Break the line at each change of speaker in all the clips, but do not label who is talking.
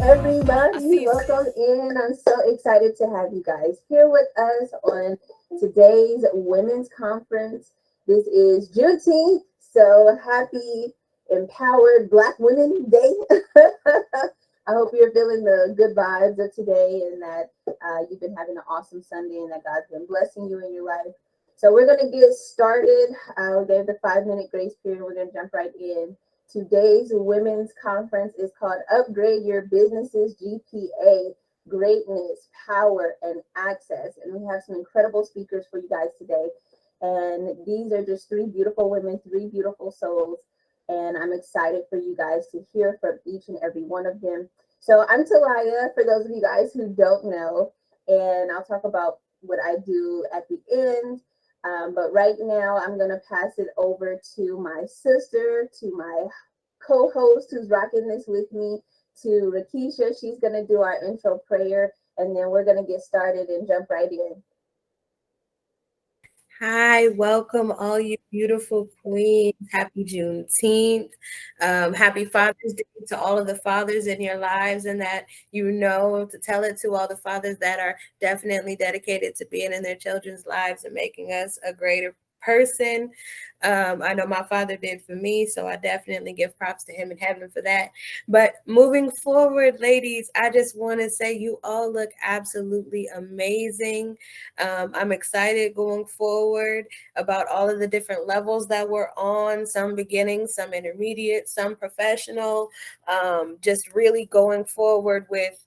Everybody, welcome in. I'm so excited to have you guys here with us on today's Women's Conference. This is Juneteenth, so happy Empowered Black Women Day. I hope you're feeling the good vibes of today and that you've been having an awesome Sunday and that God's been blessing you in your life. So we're going to get started. We gave the 5-minute grace period. We're going to jump right in. Today's women's conference is called Upgrade Your Business's GPA, Greatness, Power, and Access. And we have some incredible speakers for you guys today. And these are just three beautiful women, three beautiful souls. And I'm excited for you guys to hear from each and every one of them. So I'm Talaya, for those of you guys who don't know, and I'll talk about what I do at the end. But right now, I'm going to pass it over to my sister, to my co-host who's rocking this with me, to Rakisha. She's going to do our intro prayer, and then we're going to get started and jump right in.
Hi, welcome all you beautiful queens. Happy Juneteenth. Happy Father's Day to all of the fathers in your lives, and that to tell it to all the fathers that are definitely dedicated to being in their children's lives and making us a greater person. I know my father did for me, so I definitely give props to him in heaven for that. But moving forward, ladies, I just want to say you all look absolutely amazing. I'm excited going forward about all of the different levels that we're on, some beginning, some intermediate, some professional, just really going forward with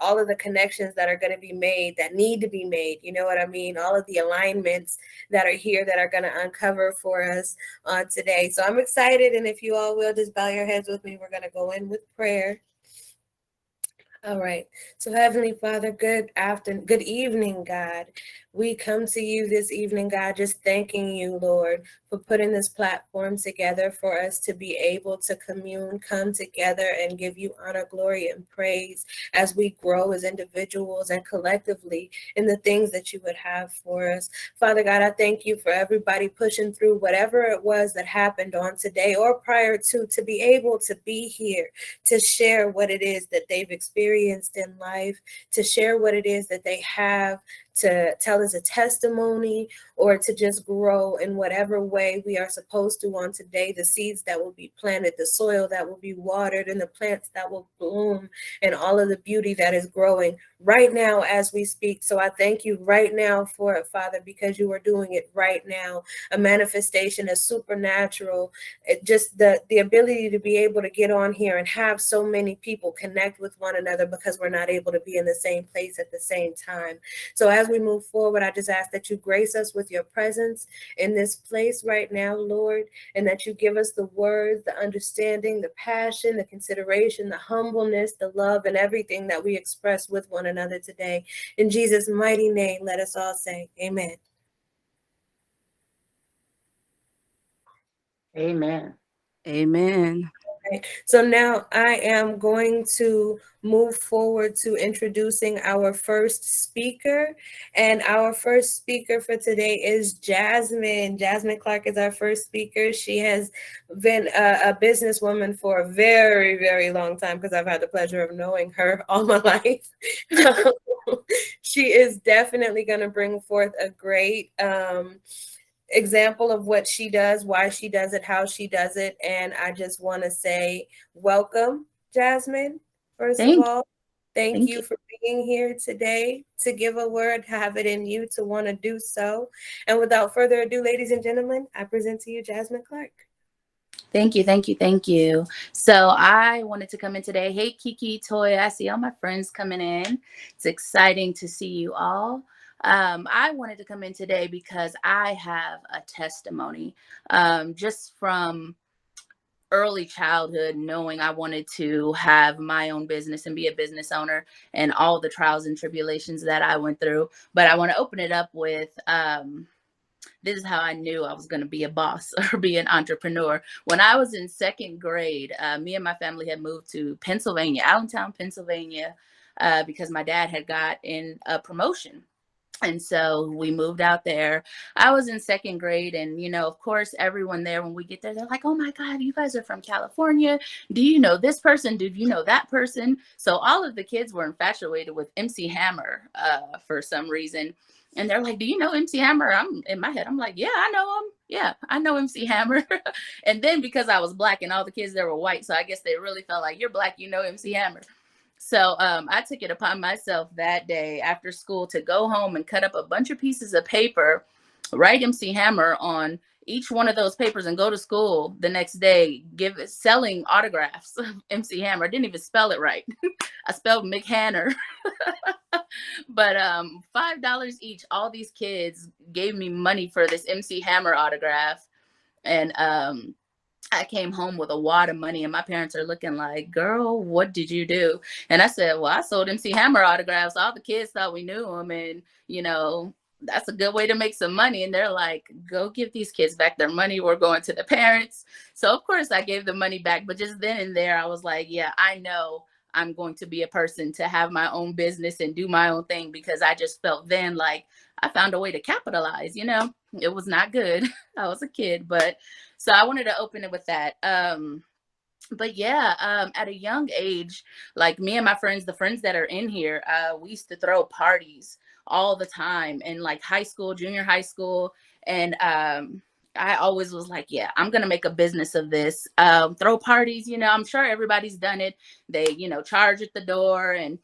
all of the connections that are going to be made, that need to be made. You know what I mean? All of the alignments that are here that are going to uncover for us on today. So I'm excited. And if you all will just bow your heads with me, we're going to go in with prayer. All right. So Heavenly Father, good evening, God. We come to you this evening, God, just thanking you, Lord, for putting this platform together for us to be able to come together and give you honor, glory, and praise as we grow as individuals and collectively in the things that you would have for us. Father God, I thank you for everybody pushing through whatever it was that happened on today or prior to be able to be here to share what it is that they've experienced in life, to share what it is that they have to tell as a testimony, or to just grow in whatever way we are supposed to on today, the seeds that will be planted, the soil that will be watered, and the plants that will bloom, and all of the beauty that is growing right now as we speak. So I thank you right now for it, Father, because you are doing it right now. A manifestation, a supernatural, just the ability to be able to get on here and have so many people connect with one another because we're not able to be in the same place at the same time. So as we move forward, I just ask that you grace us with your presence in this place right now, Lord, and that you give us the words, the understanding, the passion, the consideration, the humbleness, the love, and everything that we express with one another today. In Jesus' mighty name, let us all say amen.
Amen.
Amen.
Okay. So now I am going to move forward to introducing our first speaker. And our first speaker for today is Jasmine. Jasmine Clark is our first speaker. She has been a businesswoman for a very, very long time because I've had the pleasure of knowing her all my life. She is definitely going to bring forth a great example of what she does, why she does it, how she does it. And I just want to say welcome, Jasmine. First of all, thank you for being here today to give a word, have it in you to want to do so. And without further ado, ladies and gentlemen, I present to you Jasmine Clark.
Thank you, thank you, thank you. So I wanted to come in today. Hey, Kiki, Toya, I see all my friends coming in. It's exciting to see you all. I wanted to come in today because I have a testimony just from early childhood, knowing I wanted to have my own business and be a business owner and all the trials and tribulations that I went through. But I want to open it up with this is how I knew I was going to be a boss or be an entrepreneur. When I was in second grade, me and my family had moved to Pennsylvania, Allentown, Pennsylvania, because my dad had got in a promotion. And so we moved out there. I was in second grade. And, of course, everyone there, when we get there, they're like, oh my God, you guys are from California. Do you know this person? Do you know that person? So all of the kids were infatuated with MC Hammer for some reason. And they're like, do you know MC Hammer? I'm in my head, I'm like, yeah, I know him. Yeah, I know MC Hammer. And then because I was Black and all the kids there were white, so I guess they really felt like, you're Black, you know MC Hammer. So I took it upon myself that day after school to go home and cut up a bunch of pieces of paper, write MC Hammer on each one of those papers, and go to school the next day selling autographs of MC Hammer. I didn't even spell it right. I spelled McHanner. But $5 each. All these kids gave me money for this MC Hammer autograph. And I came home with a wad of money, and my parents are looking like, girl, what did you do? And I said, well, I sold MC Hammer autographs. All the kids thought we knew him. And, that's a good way to make some money. And they're like, go give these kids back their money. We're going to the parents. So, of course, I gave the money back. But just then and there, I was like, yeah, I know I'm going to be a person to have my own business and do my own thing, because I just felt then like I found a way to capitalize. It was not good. I was a kid, but so I wanted to open it with that. But yeah, at a young age, like me and my friends, the friends that are in here, we used to throw parties all the time in like high school, junior high school. And I always was like, yeah, I'm going to make a business of this. Throw parties, I'm sure everybody's done it. They, charge at the door and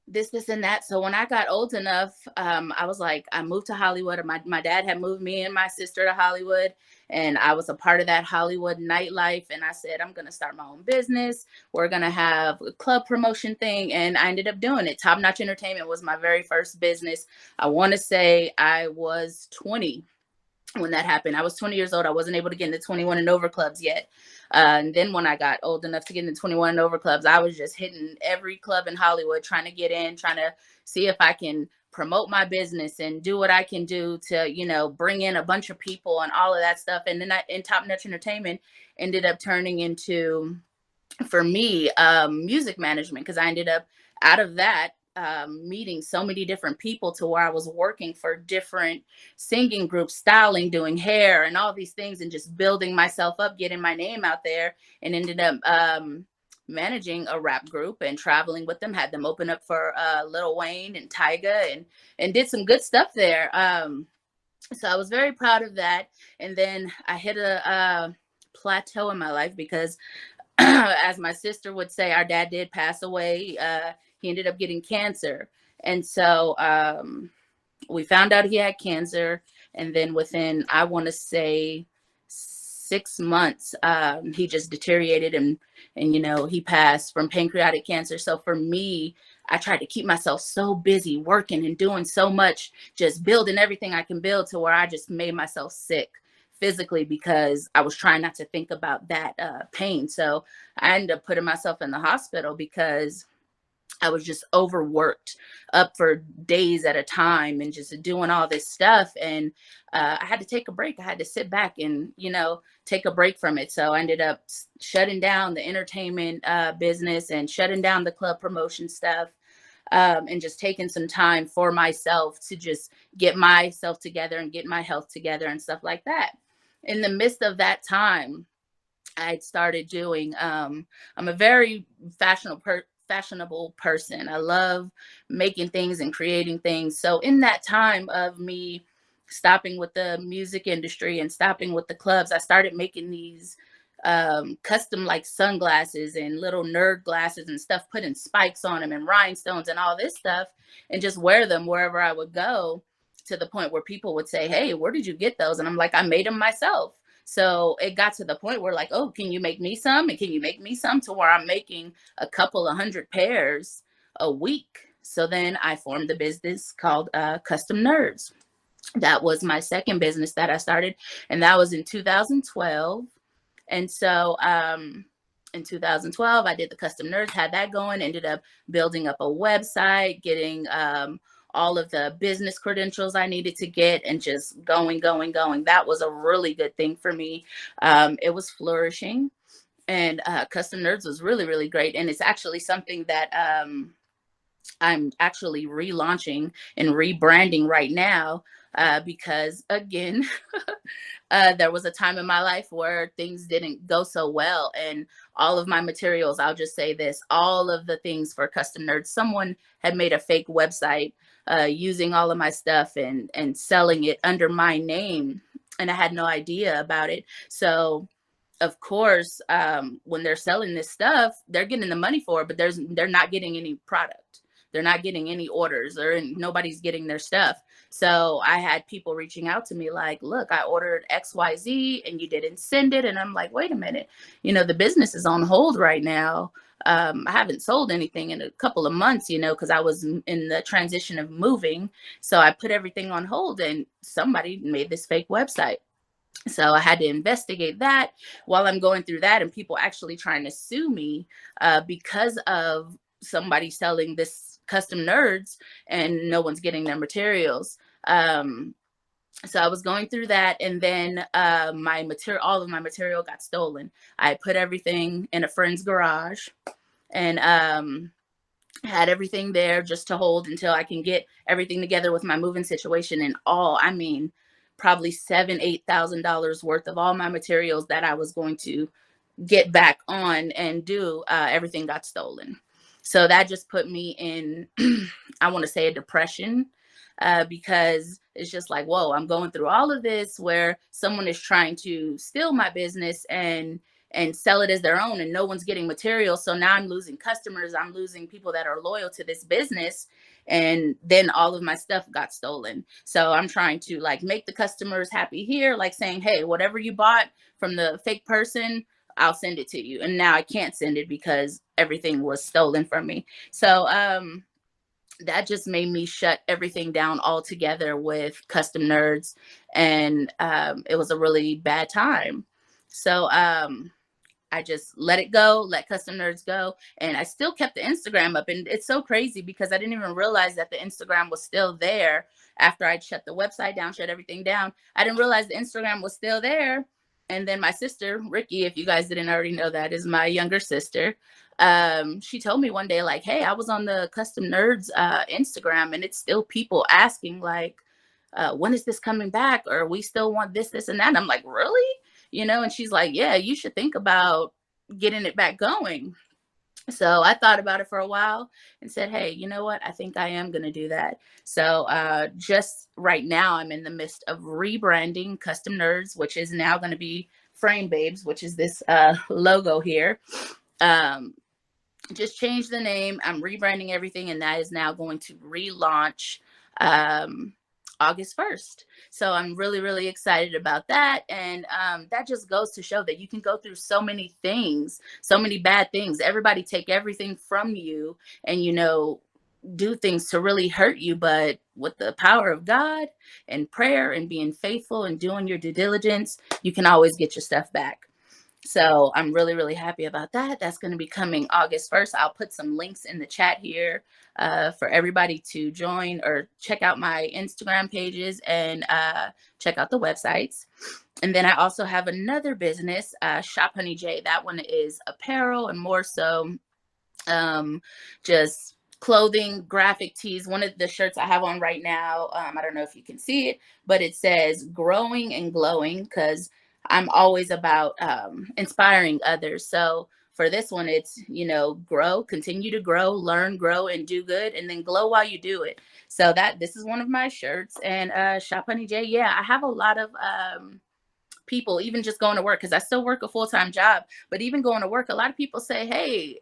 this, and that. So when I got old enough, I was like, I moved to Hollywood. My dad had moved me and my sister to Hollywood, and I was a part of that Hollywood nightlife. And I said, I'm going to start my own business. We're going to have a club promotion thing. And I ended up doing it. Top Notch Entertainment was my very first business. I want to say I was 20 when that happened. I was 20 years old. I wasn't able to get into 21 and over clubs yet. And then when I got old enough to get into 21 and over clubs, I was just hitting every club in Hollywood, trying to get in, trying to see if I can promote my business and do what I can do to, bring in a bunch of people and all of that stuff. And then in Top Notch Entertainment ended up turning into, for me, music management, because I ended up out of that meeting so many different people to where I was working for different singing groups, styling, doing hair and all these things, and just building myself up, getting my name out there, and ended up managing a rap group and traveling with them, had them open up for Lil Wayne and Tyga, and did some good stuff there. So I was very proud of that. And then I hit a plateau in my life because as my sister would say, our dad did pass away. He ended up getting cancer. And so we found out he had cancer. And then within, I want to say 6 months, he just deteriorated and he passed from pancreatic cancer. So for me, I tried to keep myself so busy working and doing so much, just building everything I can build, to where I just made myself sick physically, because I was trying not to think about that pain. So I ended up putting myself in the hospital because I was just overworked, up for days at a time and just doing all this stuff. And I had to take a break. I had to sit back and, take a break from it. So I ended up shutting down the entertainment business and shutting down the club promotion stuff. And just taking some time for myself to just get myself together and get my health together and stuff like that. In the midst of that time, I started doing, I'm a very fashionable person. I love making things and creating things. So in that time of me stopping with the music industry and stopping with the clubs, I started making these custom like sunglasses and little nerd glasses and stuff, putting spikes on them and rhinestones and all this stuff, and just wear them wherever I would go, to the point where people would say, hey, where did you get those? And I'm like, I made them myself. So it got to the point where like, oh, can you make me some? And can you make me some? To where I'm making a couple of 100 pairs a week. So then I formed a business called Custom Nerds. That was my second business that I started. And that was in 2012. And so in 2012, I did the Custom Nerds, had that going, ended up building up a website, getting all of the business credentials I needed to get, and just going. That was a really good thing for me. It was flourishing, and Custom Nerds was really, really great. And it's actually something that I'm actually relaunching and rebranding right now because, again, there was a time in my life where things didn't go so well. And all of my materials, I'll just say this, all of the things for Custom Nerds, someone had made a fake website using all of my stuff and selling it under my name. And I had no idea about it. So of course, when they're selling this stuff, they're getting the money for it, but they're not getting any product. They're not getting any orders, or nobody's getting their stuff. So I had people reaching out to me like, look, I ordered XYZ and you didn't send it. And I'm like, wait a minute, the business is on hold right now. I haven't sold anything in a couple of months, because I was in the transition of moving. So I put everything on hold and somebody made this fake website. So I had to investigate that while I'm going through that, and people actually trying to sue me because of somebody selling this Custom Nerds and no one's getting their materials. So I was going through that, and then all of my material got stolen. I put everything in a friend's garage and had everything there just to hold until I can get everything together with my moving situation. And probably $7,000-8,000 worth of all my materials that I was going to get back on and do, everything got stolen. So that just put me in, I want to say, a depression, because it's just like, whoa, I'm going through all of this where someone is trying to steal my business and sell it as their own, and no one's getting material. So now I'm losing customers. I'm losing people that are loyal to this business. And then all of my stuff got stolen. So I'm trying to make the customers happy here, saying, hey, whatever you bought from the fake person, I'll send it to you. And now I can't send it because everything was stolen from me. So that just made me shut everything down altogether with Custom Nerds. And it was a really bad time. So I just let it go, let Custom Nerds go. And I still kept the Instagram up. And it's so crazy because I didn't even realize that the Instagram was still there after I'd shut the website down, shut everything down. I didn't realize the Instagram was still there. And then my sister, Ricky, if you guys didn't already know, that is my younger sister. She told me one day, hey, I was on the Custom Nerds Instagram, and it's still people asking when is this coming back? Or we still want this, and that. And I'm like, really? And she's like, yeah, you should think about getting it back going. So I thought about it for a while and said, hey, you know what? I think I am going to do that. So just right now, I'm in the midst of rebranding Custom Nerds, which is now going to be Frame Babes, which is this logo here. Just changed the name. I'm rebranding everything, and that is now going to relaunch August 1st. So I'm really, really excited about that. And that just goes to show that you can go through so many things, so many bad things. Everybody take everything from you and, do things to really hurt you. But with the power of God and prayer and being faithful and doing your due diligence, you can always get your stuff back. So I'm really, really happy about that. That's going to be coming August 1st. I'll put some links in the chat here for everybody to join or check out my Instagram pages and check out the websites. And then I also have another business, Shop Honey J. That one is apparel and more so just clothing, graphic tees. One of the shirts I have on right now, I don't know if you can see it, but it says growing and glowing, because I'm always about inspiring others. So for this one, it's, grow, continue to grow, learn, grow, and do good, and then glow while you do it. So this is one of my shirts. And Shop Honey J, yeah, I have a lot of people, even just going to work, because I still work a full-time job, but even going to work, a lot of people say, hey,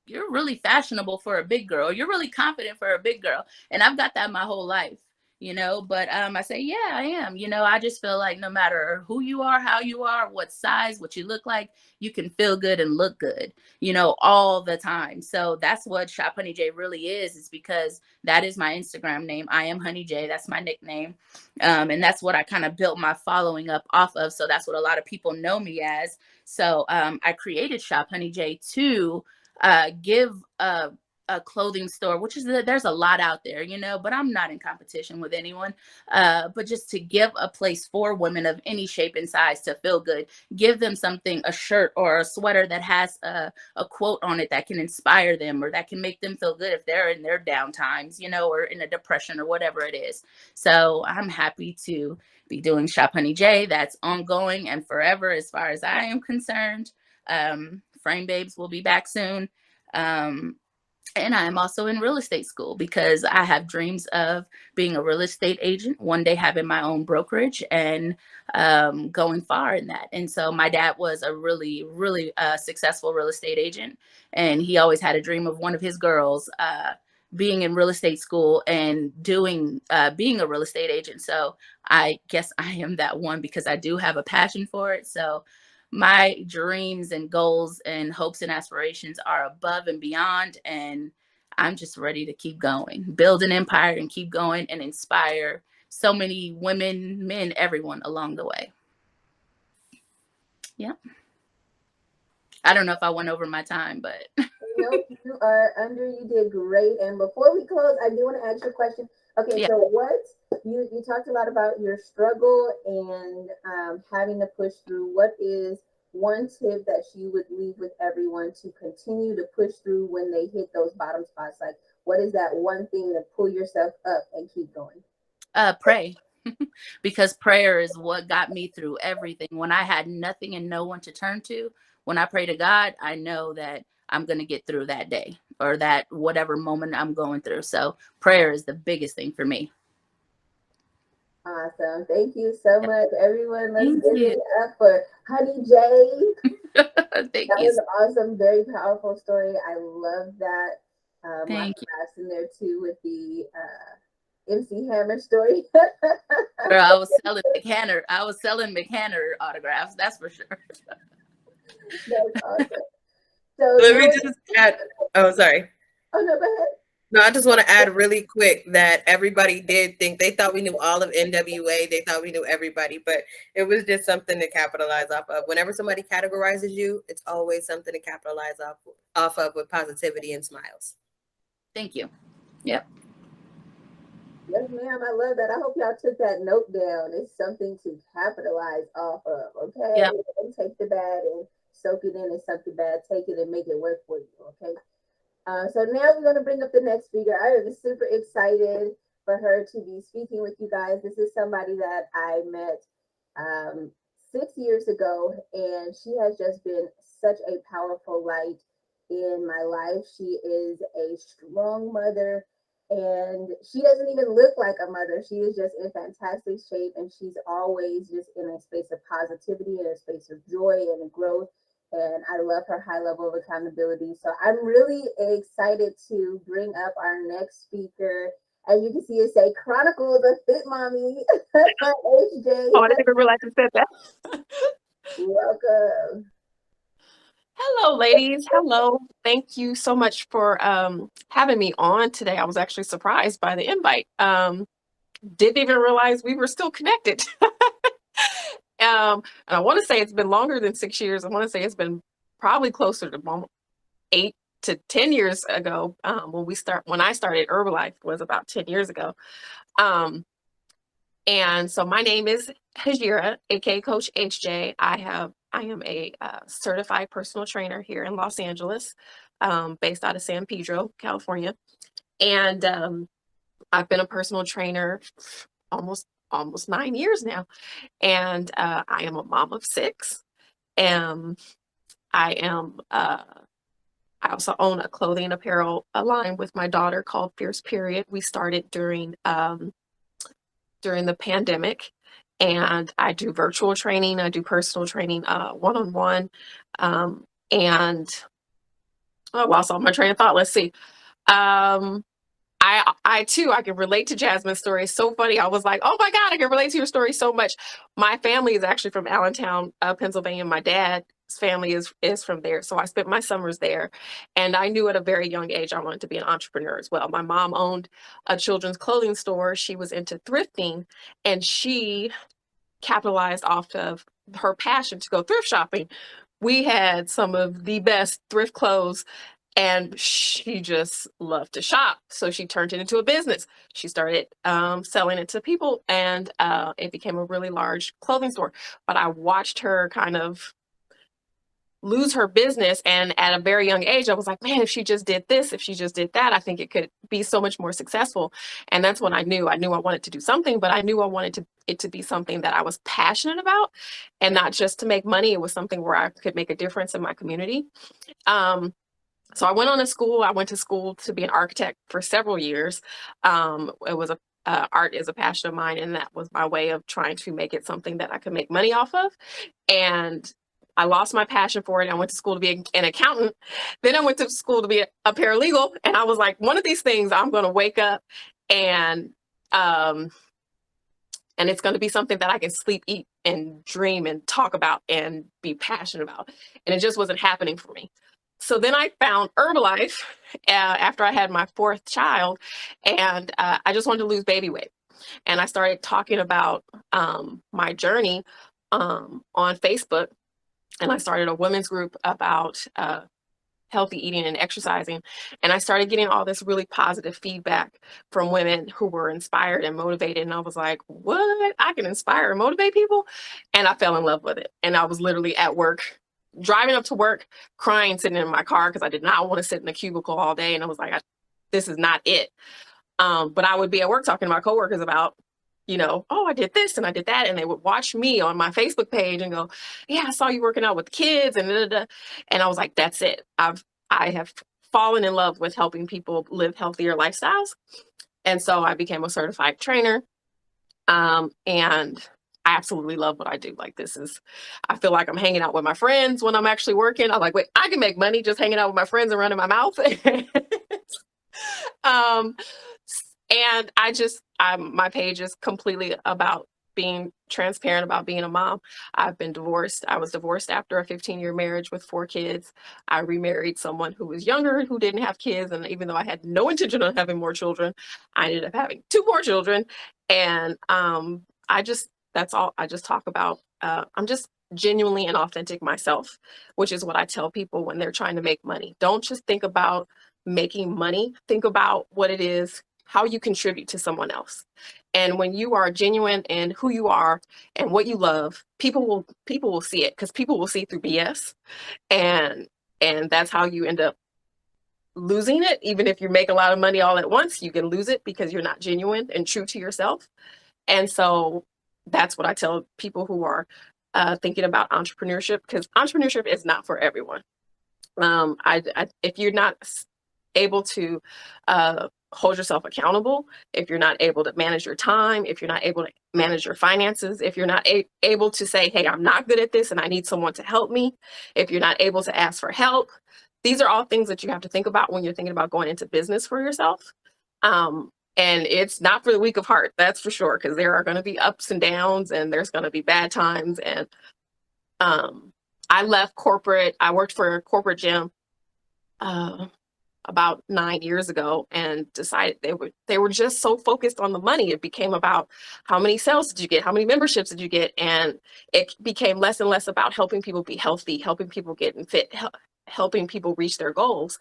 you're really fashionable for a big girl. You're really confident for a big girl. And I've got that my whole life. But I say, yeah, I am. I just feel like no matter who you are, how you are, what size, what you look like, you can feel good and look good, all the time. So that's what Shop Honey J really is because that is my Instagram name. I am Honey J. That's my nickname. And that's what I kind of built my following up off of. So that's what a lot of people know me as. So I created Shop Honey J to give a clothing store, which is there's a lot out there, you know, but I'm not in competition with anyone. But just to give a place for women of any shape and size to feel good, give them something, a shirt or a sweater that has a quote on it that can inspire them or that can make them feel good if they're in their down times, you know, or in a depression or whatever it is. So I'm happy to be doing Shop Honey J. That's ongoing and forever as far as I am concerned. Frame Babes will be back soon. And I am also in real estate school because I have dreams of being a real estate agent, one day having my own brokerage and going far in that. And so my dad was a really, really successful real estate agent. And he always had a dream of one of his girls being in real estate school and being a real estate agent. So I guess I am that one because I do have a passion for it. So my dreams and goals and hopes and aspirations are above and beyond. And I'm just ready to keep going, build an empire and keep going and inspire so many women, men, everyone along the way. Yeah. I don't know if I went over my time, but.
Nope, you are under. You did great. And before we close, I do want to ask you a question. Okay,
Yeah.
so what you talked a lot about your struggle and having to push through. What is one tip that you would leave with everyone to continue to push through when they hit those bottom spots? Like, what is that one thing to pull yourself up and keep going?
Pray. Because prayer is what got me through everything. When I had nothing and no one to turn to, when I pray to God, I know that I'm going to get through that day or that whatever moment I'm going through. So prayer is the biggest thing for me.
Awesome. Thank you so much, everyone. Let's
Thank
give
you.
it up for Honey J.
Thank
That
you.
was an awesome, very powerful story. I love that.
Thank you.
Lots in there too with the MC Hammer story.
Girl, I was selling McHanner autographs. That's for sure.
That's awesome. So
Let
now
me just add. Oh, sorry.
oh no, go ahead.
No, I just want to add really quick that everybody did think they thought we knew all of NWA. They thought we knew everybody, but it was just something to capitalize off of. Whenever somebody categorizes you, it's always something to capitalize off of with positivity and smiles.
Thank you. Yep.
Yes, ma'am. I love that. I hope y'all took that note down. It's something to capitalize off of. Okay.
Yep.
Don't take the bad and soak it in and suck the bad. Take it and make it work for you. Okay. So now we're going to bring up the next speaker. I am super excited for her to be speaking with you guys. This is somebody that I met 6 years ago, and she has just been such a powerful light in my life. She is a strong mother, and she doesn't even look like a mother. She is just in fantastic shape, and she's always just in a space of positivity and a space of joy and growth. And I love her high level of accountability. So I'm really excited to bring up our next speaker. As you can see, it say Chronicle the Fit Mommy. HJ.
Oh, I didn't even realize you said that.
Welcome.
Hello, ladies. Hello. Thank you so much for having me on today. I was actually surprised by the invite. Didn't even realize we were still connected. And I want to say it's been longer than 6 years. I want to say it's been probably closer to 8 to 10 years ago. When I started Herbalife was about 10 years ago. And so my name is Hajira, aka Coach HJ. I am a certified personal trainer here in Los Angeles, based out of San Pedro, California. And I've been a personal trainer almost 9 years now. And I am a mom of 6. And I also own a clothing and apparel line with my daughter called Fierce Period. We started during the pandemic, and I do virtual training. I do personal training, one-on-one. And I lost all my train of thought. Let's see. I too, I can relate to Jasmine's story. It's so funny. I was like, oh my God, I can relate to your story so much. My family is actually from Allentown, Pennsylvania. My dad's family is from there. So I spent my summers there. And I knew at a very young age I wanted to be an entrepreneur as well. My mom owned a children's clothing store. She was into thrifting, and she capitalized off of her passion to go thrift shopping. We had some of the best thrift clothes And she just loved to shop. So she turned it into a business. She started selling it to people, and it became a really large clothing store. But I watched her kind of lose her business. And at a very young age, I was like, man, if she just did this, if she just did that, I think it could be so much more successful. And that's when I knew I wanted to do something, but I knew I wanted it to be something that I was passionate about, and not just to make money. It was something where I could make a difference in my community. So I went to school to be an architect for several years. It was art is a passion of mine, and that was my way of trying to make it something that I could make money off of. And I lost my passion for it. I went to school to be an accountant. Then I went to school to be a paralegal. And I was like, one of these things I'm going to wake up and it's going to be something that I can sleep, eat, and dream and talk about and be passionate about. And it just wasn't happening for me. So then I found Herbalife after I had my fourth child, and I just wanted to lose baby weight. And I started talking about my journey on Facebook, and I started a women's group about healthy eating and exercising. And I started getting all this really positive feedback from women who were inspired and motivated. And I was like, what? I can inspire and motivate people? And I fell in love with it. And I was literally at work, driving up to work, crying, sitting in my car because I did not want to sit in a cubicle all day. And I was like, this is not it. But I would be at work talking to my coworkers about, oh, I did this and I did that. And they would watch me on my Facebook page and go, yeah, I saw you working out with the kids. And And I was like, that's it. I have fallen in love with helping people live healthier lifestyles. And so I became a certified trainer. And I absolutely love what I do. Like, I feel like I'm hanging out with my friends when I'm actually working. I'm like, wait, I can make money just hanging out with my friends and running my mouth. And my page is completely about being transparent about being a mom. I've been divorced. I was divorced after a 15-year marriage with 4 kids. I remarried someone who was younger, who didn't have kids. And even though I had no intention of having more children, I ended up having 2 more children. And that's all I just talk about. I'm just genuinely and authentic myself, which is what I tell people when they're trying to make money. Don't just think about making money. Think about what it is, how you contribute to someone else. And when you are genuine in who you are and what you love, people will see it, because people will see through BS. And that's how you end up losing it. Even if you make a lot of money all at once, you can lose it because you're not genuine and true to yourself. And so that's what I tell people who are thinking about entrepreneurship, because entrepreneurship is not for everyone. If you're not able to hold yourself accountable, if you're not able to manage your time, if you're not able to manage your finances, if you're not able to say, hey, I'm not good at this and I need someone to help me, if you're not able to ask for help, these are all things that you have to think about when you're thinking about going into business for yourself. And it's not for the weak of heart, that's for sure, because there are going to be ups and downs and there's going to be bad times. And I left corporate. I worked for a corporate gym about 9 years ago, and decided they were just so focused on the money. It became about how many sales did you get, how many memberships did you get, and it became less and less about helping people be healthy, helping people get fit, helping people reach their goals.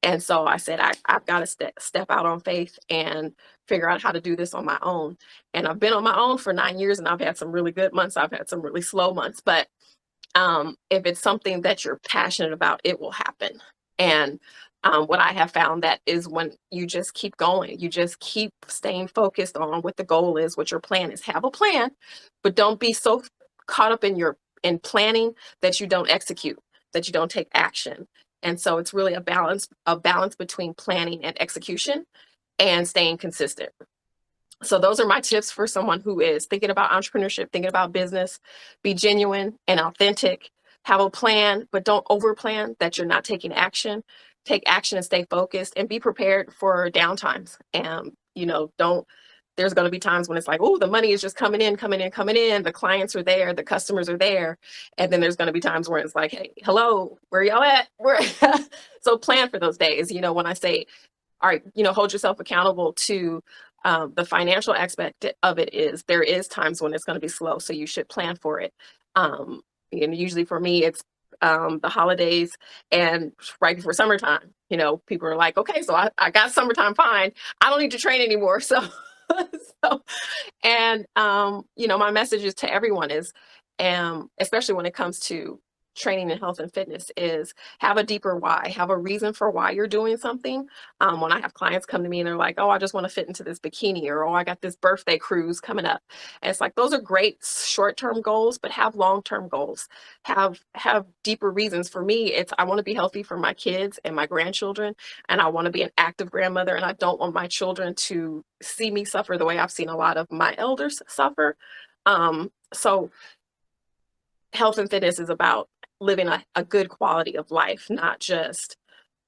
And so I said, I've got to step out on faith and figure out how to do this on my own. And I've been on my own for 9 years, and I've had some really good months. I've had some really slow months, but if it's something that you're passionate about, it will happen. And what I have found that is when you just keep going, you just keep staying focused on what the goal is, what your plan is. Have a plan, but don't be so caught up in planning that you don't execute, that you don't take action. And so it's really a balance between planning and execution and staying consistent. So those are my tips for someone who is thinking about entrepreneurship, thinking about business. Be genuine and authentic. Have a plan, but don't overplan that you're not taking action. Take action and stay focused, and be prepared for downtimes. And, there's going to be times when it's like, oh, the money is just coming in. The clients are there. The customers are there. And then there's going to be times where it's like, hey, hello, where y'all at? So plan for those days. When I say, all right, hold yourself accountable to the financial aspect of it, is there is times when it's going to be slow. So you should plan for it. And usually for me, it's the holidays and right before summertime. people are like, okay, so I got summertime fine. I don't need to train anymore. So, and my message is to everyone is, especially when it comes to training in health and fitness, is have a deeper why, have a reason for why you're doing something. When I have clients come to me and they're like, oh, I just want to fit into this bikini, or oh, I got this birthday cruise coming up. And it's like, those are great short-term goals, but have long-term goals, have deeper reasons. For me, it's I want to be healthy for my kids and my grandchildren, and I want to be an active grandmother, and I don't want my children to see me suffer the way I've seen a lot of my elders suffer. So health and fitness is about living a good quality of life, not just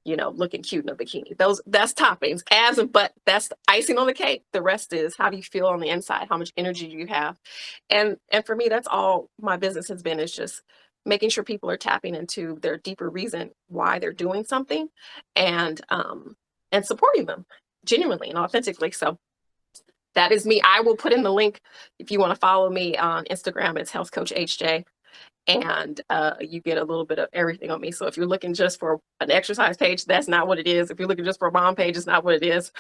looking cute in a bikini. That's toppings, but that's the icing on the cake. The rest is, how do you feel on the inside? How much energy do you have? And for me, that's all my business has been, is just making sure people are tapping into their deeper reason why they're doing something, and supporting them genuinely and authentically. So that is me. I will put in the link if you want to follow me on Instagram. It's Health Coach HJ. And you get a little bit of everything on me. So if you're looking just for an exercise page, that's not what it is. If you're looking just for a mom page, it's not what it is.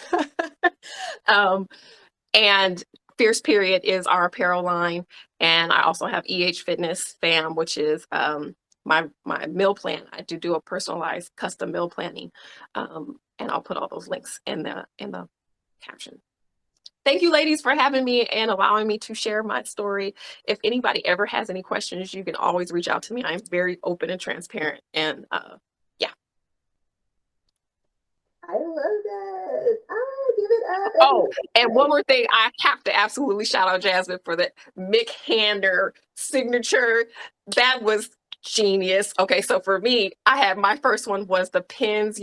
And Fierce Period is our apparel line. And I also have EH Fitness Fam, which is my meal plan. I do a personalized custom meal planning. And I'll put all those links in the caption. Thank you, ladies, for having me and allowing me to share my story. If anybody ever has any questions, you can always reach out to me. I'm very open and transparent. And yeah.
I love that. Give it up.
Oh, and one more thing, I have to absolutely shout out Jasmine for the Mick Hander signature. That was genius. Okay, so for me, I had my first one was the pins.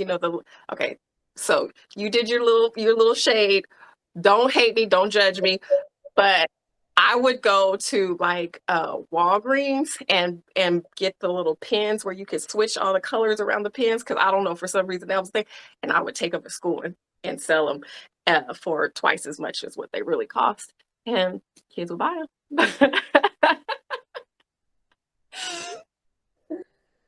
Okay, so you did your little shade. Don't hate me, don't judge me, but I would go to like Walgreens and get the little pins where you could switch all the colors around the pins, because I don't know, for some reason that was the thing, and I would take them to school and sell them for twice as much as what they really cost, and kids would buy them.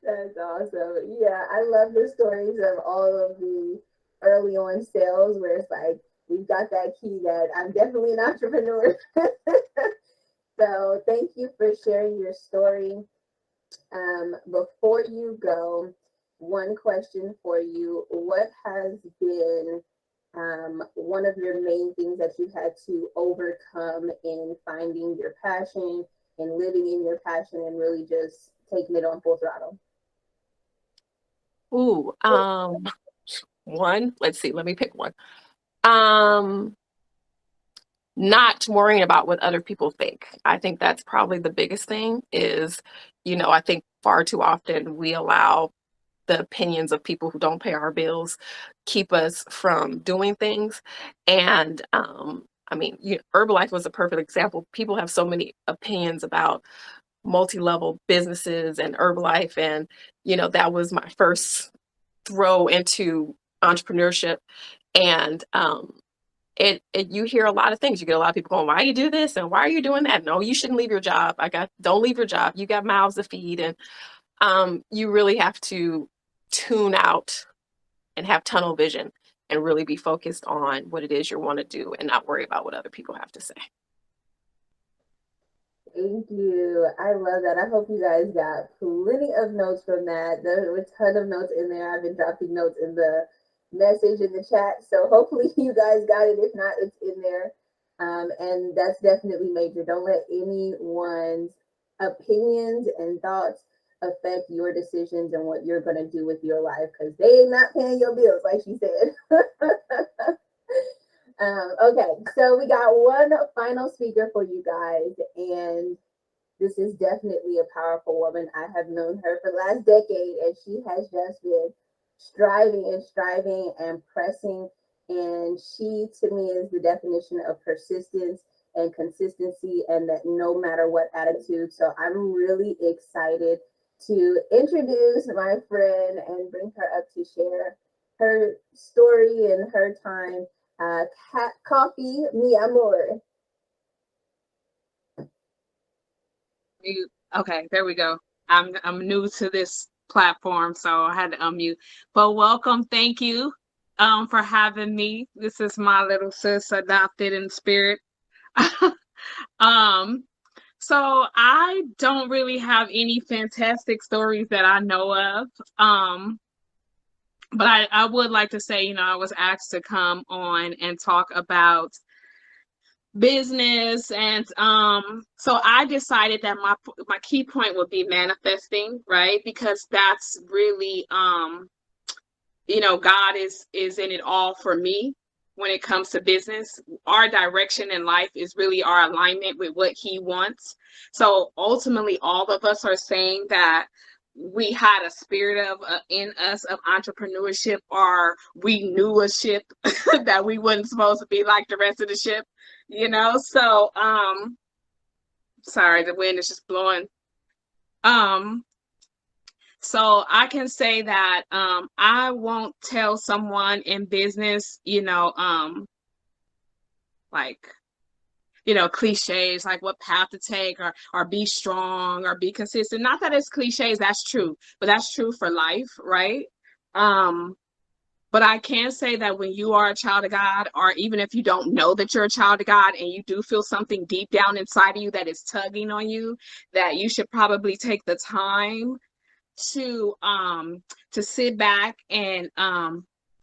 That's awesome. Yeah, I love the stories of all of the early on sales where it's like, we've got that key that I'm definitely an entrepreneur. So thank you for sharing your story. Before you go, one question for you. What has been one of your main things that you had to overcome in finding your passion and living in your passion and really just taking it on full throttle?
Ooh, one. Let's see. Let me pick one. Not worrying about what other people think. I think that's probably the biggest thing is, I think far too often we allow the opinions of people who don't pay our bills keep us from doing things. And Herbalife was a perfect example. People have so many opinions about multi-level businesses and Herbalife. And, that was my first throw into entrepreneurship. And you hear a lot of things. You get a lot of people going, why you do this and why are you doing that? No, you shouldn't leave your job. Don't leave your job. You got mouths to feed. And you really have to tune out and have tunnel vision and really be focused on what it is you want to do and not worry about what other people have to say.
Thank you. I love that. I hope you guys got plenty of notes from that. There were a ton of notes in there. I've been dropping notes in the message in the chat. So hopefully you guys got it. If not, it's in there. And that's definitely major. Don't let anyone's opinions and thoughts affect your decisions and what you're going to do with your life, because they ain't not paying your bills, like she said. Okay, so we got one final speaker for you guys, and this is definitely a powerful woman. I have known her for the last decade, and she has just been striving and pressing, and she to me is the definition of persistence and consistency, and that no matter what attitude. So I'm really excited to introduce my friend and bring her up to share her story and her time. Coffee, mi amor.
Okay, there we go. I'm new to this platform, so I had to unmute. But welcome, thank you for having me. This is my little sis, adopted in spirit. um, so I don't really have any fantastic stories that I know of. But I would like to say, I was asked to come on and talk about business, and so I decided that my key point would be manifesting, right? Because that's really God is in it all for me when it comes to business. Our direction in life is really our alignment with what he wants. So ultimately all of us are saying that we had a spirit of in us of entrepreneurship, or we knew a ship that we wasn't supposed to be like the rest of the ship, so sorry, the wind is just blowing. So I can say that I won't tell someone in business, like, cliches like what path to take, or be strong or be consistent. Not that it's cliches, that's true, but that's true for life, right? But I can say that when you are a child of God, or even if you don't know that you're a child of God and you do feel something deep down inside of you that is tugging on you, that you should probably take the time to sit back and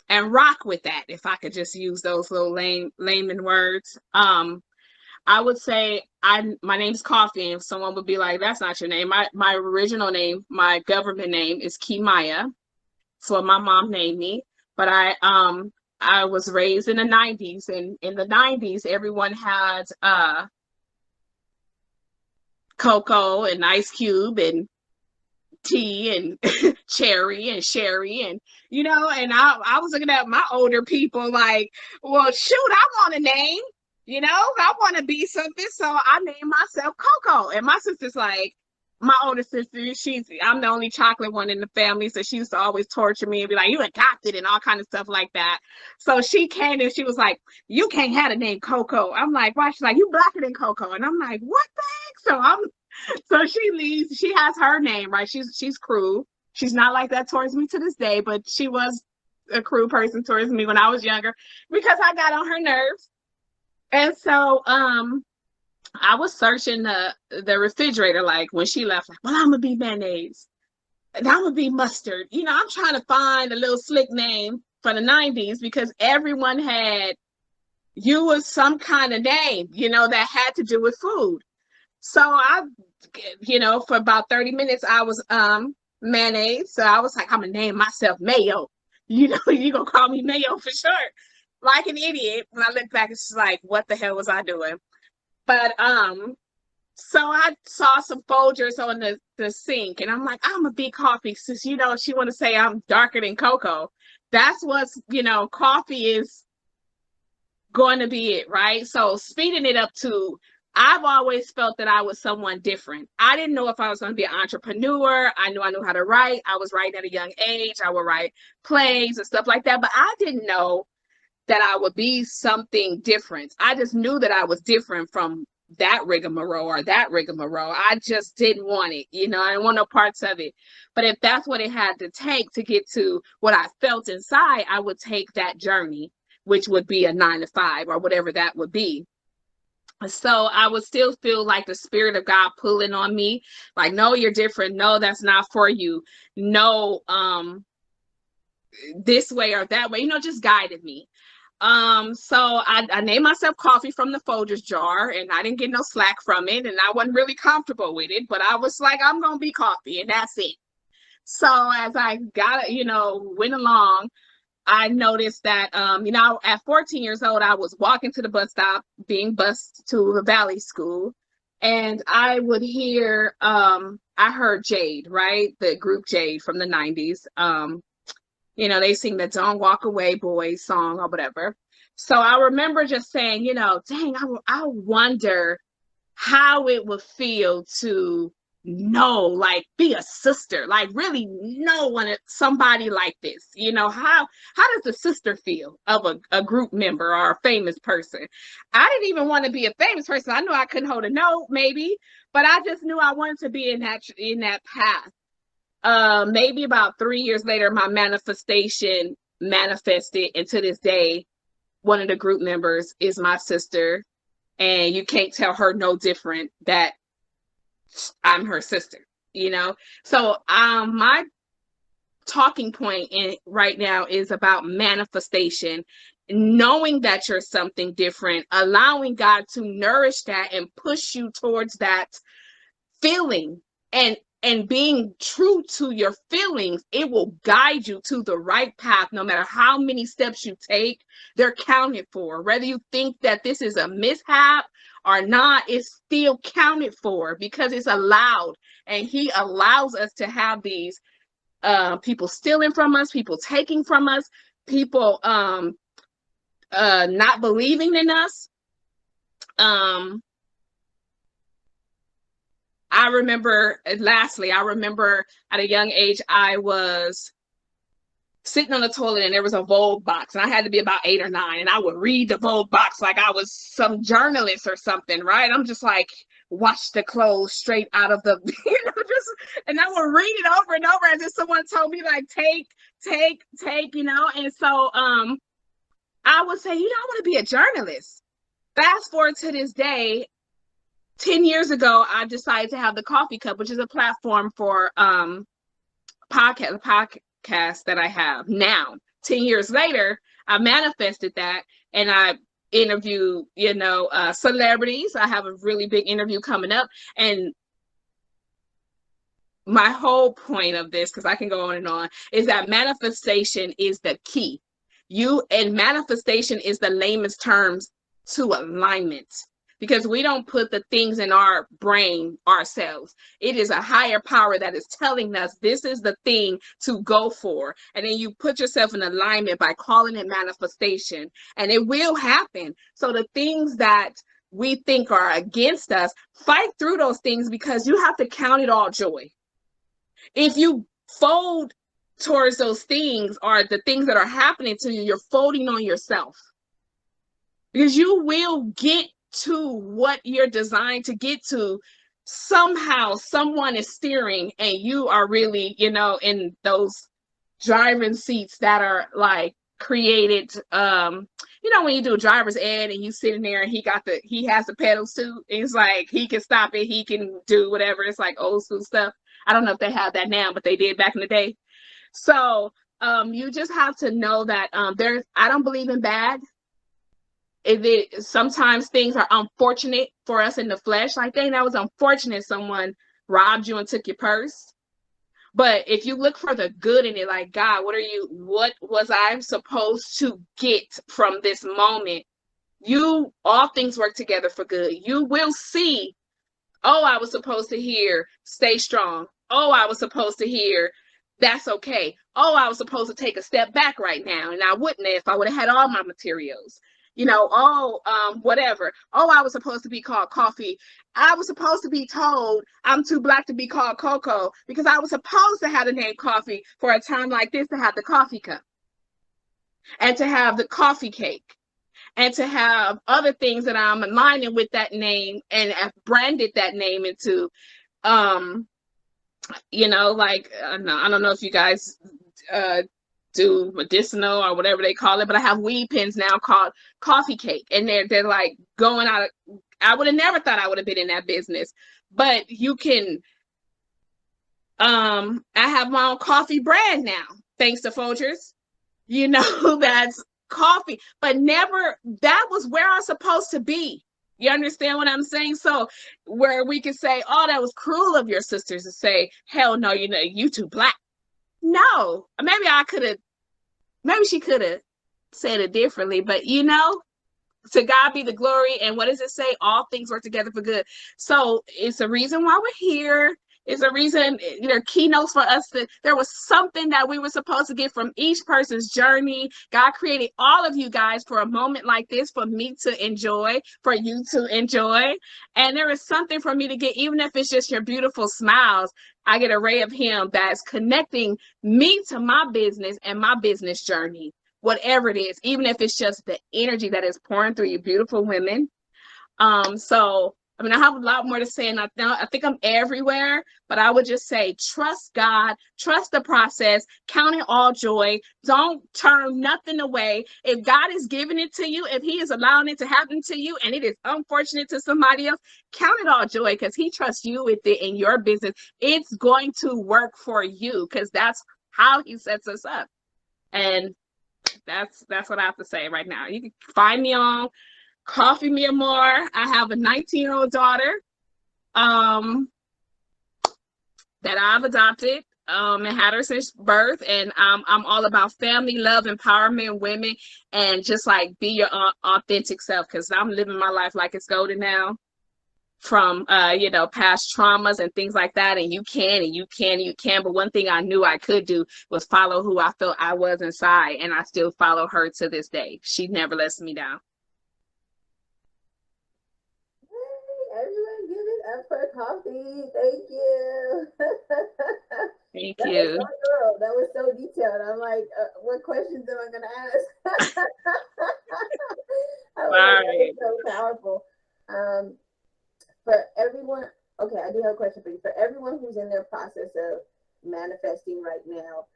rock with that, if I could just use those little layman words. I would say my name's Coffee, and someone would be like, that's not your name. My original name, my government name is Kimaya. So my mom named me, but I was raised in the 90s, and in the 90s everyone had Coco and Ice Cube and tea and cherry and sherry, and and I was looking at my older people like, well, shoot, I want a name, I want to be something, so I named myself Coco. And my sister's like, my older sister, I'm the only chocolate one in the family, so she used to always torture me and be like, you adopted and all kind of stuff like that. So she came and she was like, you can't have the name Coco. I'm like, why? She's like, you blacker than Coco. And I'm like, what the heck? So she leaves. She has her name, right? She's cruel. She's not like that towards me to this day, but she was a cruel person towards me when I was younger because I got on her nerves. And so I was searching the refrigerator, like when she left, like, well, I'm gonna be mayonnaise and I'm gonna be mustard. I'm trying to find a little slick name for the 90s because everyone had you was some kind of name, that had to do with food. So I, for about 30 minutes, I was mayonnaise. So I was like, I'm gonna name myself Mayo. You gonna call me Mayo for sure. Like an idiot. When I look back, it's just like, what the hell was I doing? But so I saw some Folgers on the sink, and I'm like, I'm gonna be Coffee, since she wanna say I'm darker than Coco. That's what's coffee is going to be it, right? So speeding it up to, I've always felt that I was someone different. I didn't know if I was going to be an entrepreneur. I knew how to write. I was writing at a young age. I would write plays and stuff like that. But I didn't know that I would be something different. I just knew that I was different from that rigmarole or that rigmarole. I just didn't want it. I didn't want no parts of it. But if that's what it had to take to get to what I felt inside, I would take that journey, which would be a 9-to-5 or whatever that would be. So I would still feel like the spirit of God pulling on me, like, no, you're different. No, that's not for you. No, this way or that way, just guided me. So I named myself Coffee from the Folgers jar, and I didn't get no slack from it, and I wasn't really comfortable with it, but I was like, I'm gonna be Coffee, and that's it. So as I got, went along, I noticed that, at 14 years old, I was walking to the bus stop, being bused to the Valley School, and I would hear, I heard Jade, right? The group Jade from the 90s. They sing the Don't Walk Away Boys song or whatever. So I remember just saying, dang, I wonder how it would feel to like be a sister, like really know somebody like this. How does a sister feel of a group member or a famous person? I didn't even want to be a famous person. I knew I couldn't hold a note maybe, but I just knew I wanted to be in that path. maybe about 3 years later, my manifestation manifested, and to this day, one of the group members is my sister, and you can't tell her no different that I'm her sister, you know? So my talking point right now is about manifestation, knowing that you're something different, allowing God to nourish that and push you towards that feeling, and being true to your feelings. It will guide you to the right path. No matter how many steps you take, they're counted for. Whether you think that this is a mishap or not, it's still counted for, because it's allowed. And he allows us to have these people stealing from us, people taking from us, people not believing in us. I remember at a young age, I was sitting on the toilet and there was a Vogue box, and I had to be about 8 or 9, and I would read the Vogue box like I was some journalist or something, right? I'm just like, wash the clothes straight out of the, and I would read it over and over as if someone told me, like, take, and so I would say, I want to be a journalist. Fast forward to this day, 10 years ago, I decided to have the Coffee Cup, which is a platform for podcast that I have now. 10 years later, I manifested that, and I interview, celebrities. I have a really big interview coming up, and my whole point of this, because I can go on and on, is that manifestation is the key. And manifestation is the layman's terms to alignment, because we don't put the things in our brain ourselves. It is a higher power that is telling us this is the thing to go for. And then you put yourself in alignment by calling it manifestation, and it will happen. So the things that we think are against us, fight through those things, because you have to count it all joy. If you fold towards those things, or the things that are happening to you, you're folding on yourself, because you will get to what you're designed to get to. Somehow someone is steering, and you are really, in those driving seats that are like created, when you do a driver's ed and you sitting there and he has the pedals too. It's like he can stop it, he can do whatever. It's like old school stuff. I don't know if they have that now, but they did back in the day. So you just have to know that I don't believe in bad. Sometimes things are unfortunate for us in the flesh. Like, dang, that was unfortunate someone robbed you and took your purse. But if you look for the good in it, like, God, what was I supposed to get from this moment? All things work together for good. You will see, I was supposed to hear, stay strong. I was supposed to hear, that's okay. I was supposed to take a step back right now, and I wouldn't if I would have had all my materials. Whatever. I was supposed to be called coffee. I was supposed to be told I'm too black to be called Coco, because I was supposed to have the name coffee for a time like this, to have the coffee cup, and to have the coffee cake, and to have other things that I'm aligning with that name, and have branded that name into, I don't know if you guys do medicinal or whatever they call it, but I have weed pens now called Coffee Cake, and they're like going out of, I would have never thought I would have been in that business, but you can, I have my own coffee brand now, thanks to Folgers, that's coffee, but never, that was where I'm supposed to be. You understand what I'm saying? So where we can say, that was cruel of your sisters to say, hell no, you too black. No, maybe she could have said it differently, but to God be the glory. And what does it say? All things work together for good. So it's a reason why we're here. It's a reason, keynotes for us. There was something that we were supposed to get from each person's journey. God created all of you guys for a moment like this, for me to enjoy, for you to enjoy. And there is something for me to get, even if it's just your beautiful smiles. I get a ray of him that's connecting me to my business and my business journey, whatever it is, even if it's just the energy that is pouring through you beautiful women. So I mean, I have a lot more to say, and I think I'm everywhere, but I would just say, trust God, trust the process, count it all joy. Don't turn nothing away. If God is giving it to you, if he is allowing it to happen to you, and it is unfortunate to somebody else, count it all joy, because he trusts you with it in your business. It's going to work for you, because that's how he sets us up. And that's what I have to say right now. You can find me on Coffee Me More. I have a 19-year-old daughter that I've adopted and had her since birth. And I'm all about family, love, empowerment, women, and just like be your authentic self, because I'm living my life like it's golden now from past traumas and things like that. And you can. But one thing I knew I could do was follow who I felt I was inside, and I still follow her to this day. She never lets me down.
Everyone give it up for Coffee. Thank you.
Thank
That
you.
was so thorough. That was so detailed. I'm like, what questions am I going to ask? I was like, that was so powerful. For everyone, okay, I do have a question for you. For everyone who's in their process of manifesting right now,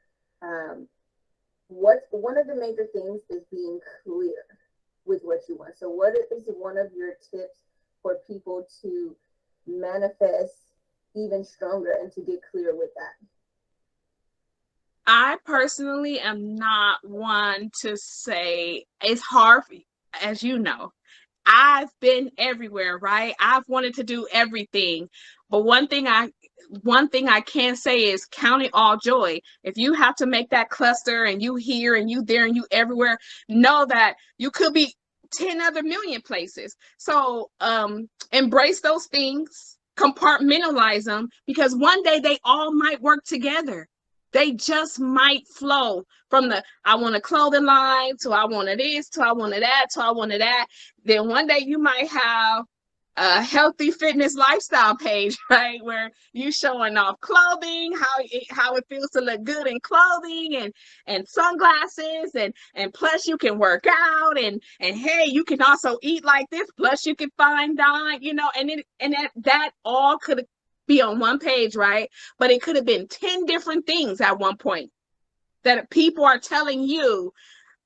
what's one of the major things is being clear with what you want. So what is one of your tips for people to manifest even stronger and to get clear with that?
I personally am not one to say, it's hard, as you know. I've been everywhere, right? I've wanted to do everything. But one thing I can say is count it all joy. If you have to make that cluster and you here and you there and you everywhere, know that you could be 10 other million places. So embrace those things, compartmentalize them, because one day they all might work together. They just might flow from the I want a clothing line to I wanted this to I wanted that to I wanted that. Then one day you might have a healthy fitness lifestyle page, right, where you showing off clothing, how it feels to look good in clothing and sunglasses, and plus you can work out, and hey, you can also eat like this, plus you can fine dine, and that all could be on one page, right? But it could have been 10 different things at one point that people are telling you,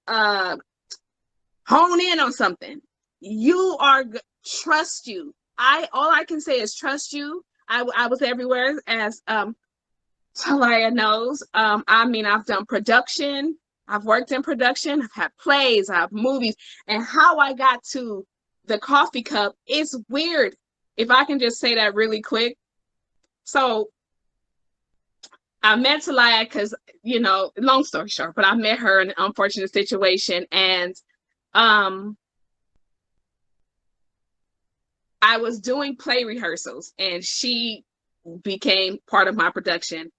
hone in on something. You are trust you. All I can say is trust you. I was everywhere, as Talaya knows. I mean, I've done production. I've worked in production. I've had plays. I have movies. And how I got to the coffee cup is weird. If I can just say that really quick. So I met Talaya because, long story short, but I met her in an unfortunate situation. And I was doing play rehearsals, and she became part of my production.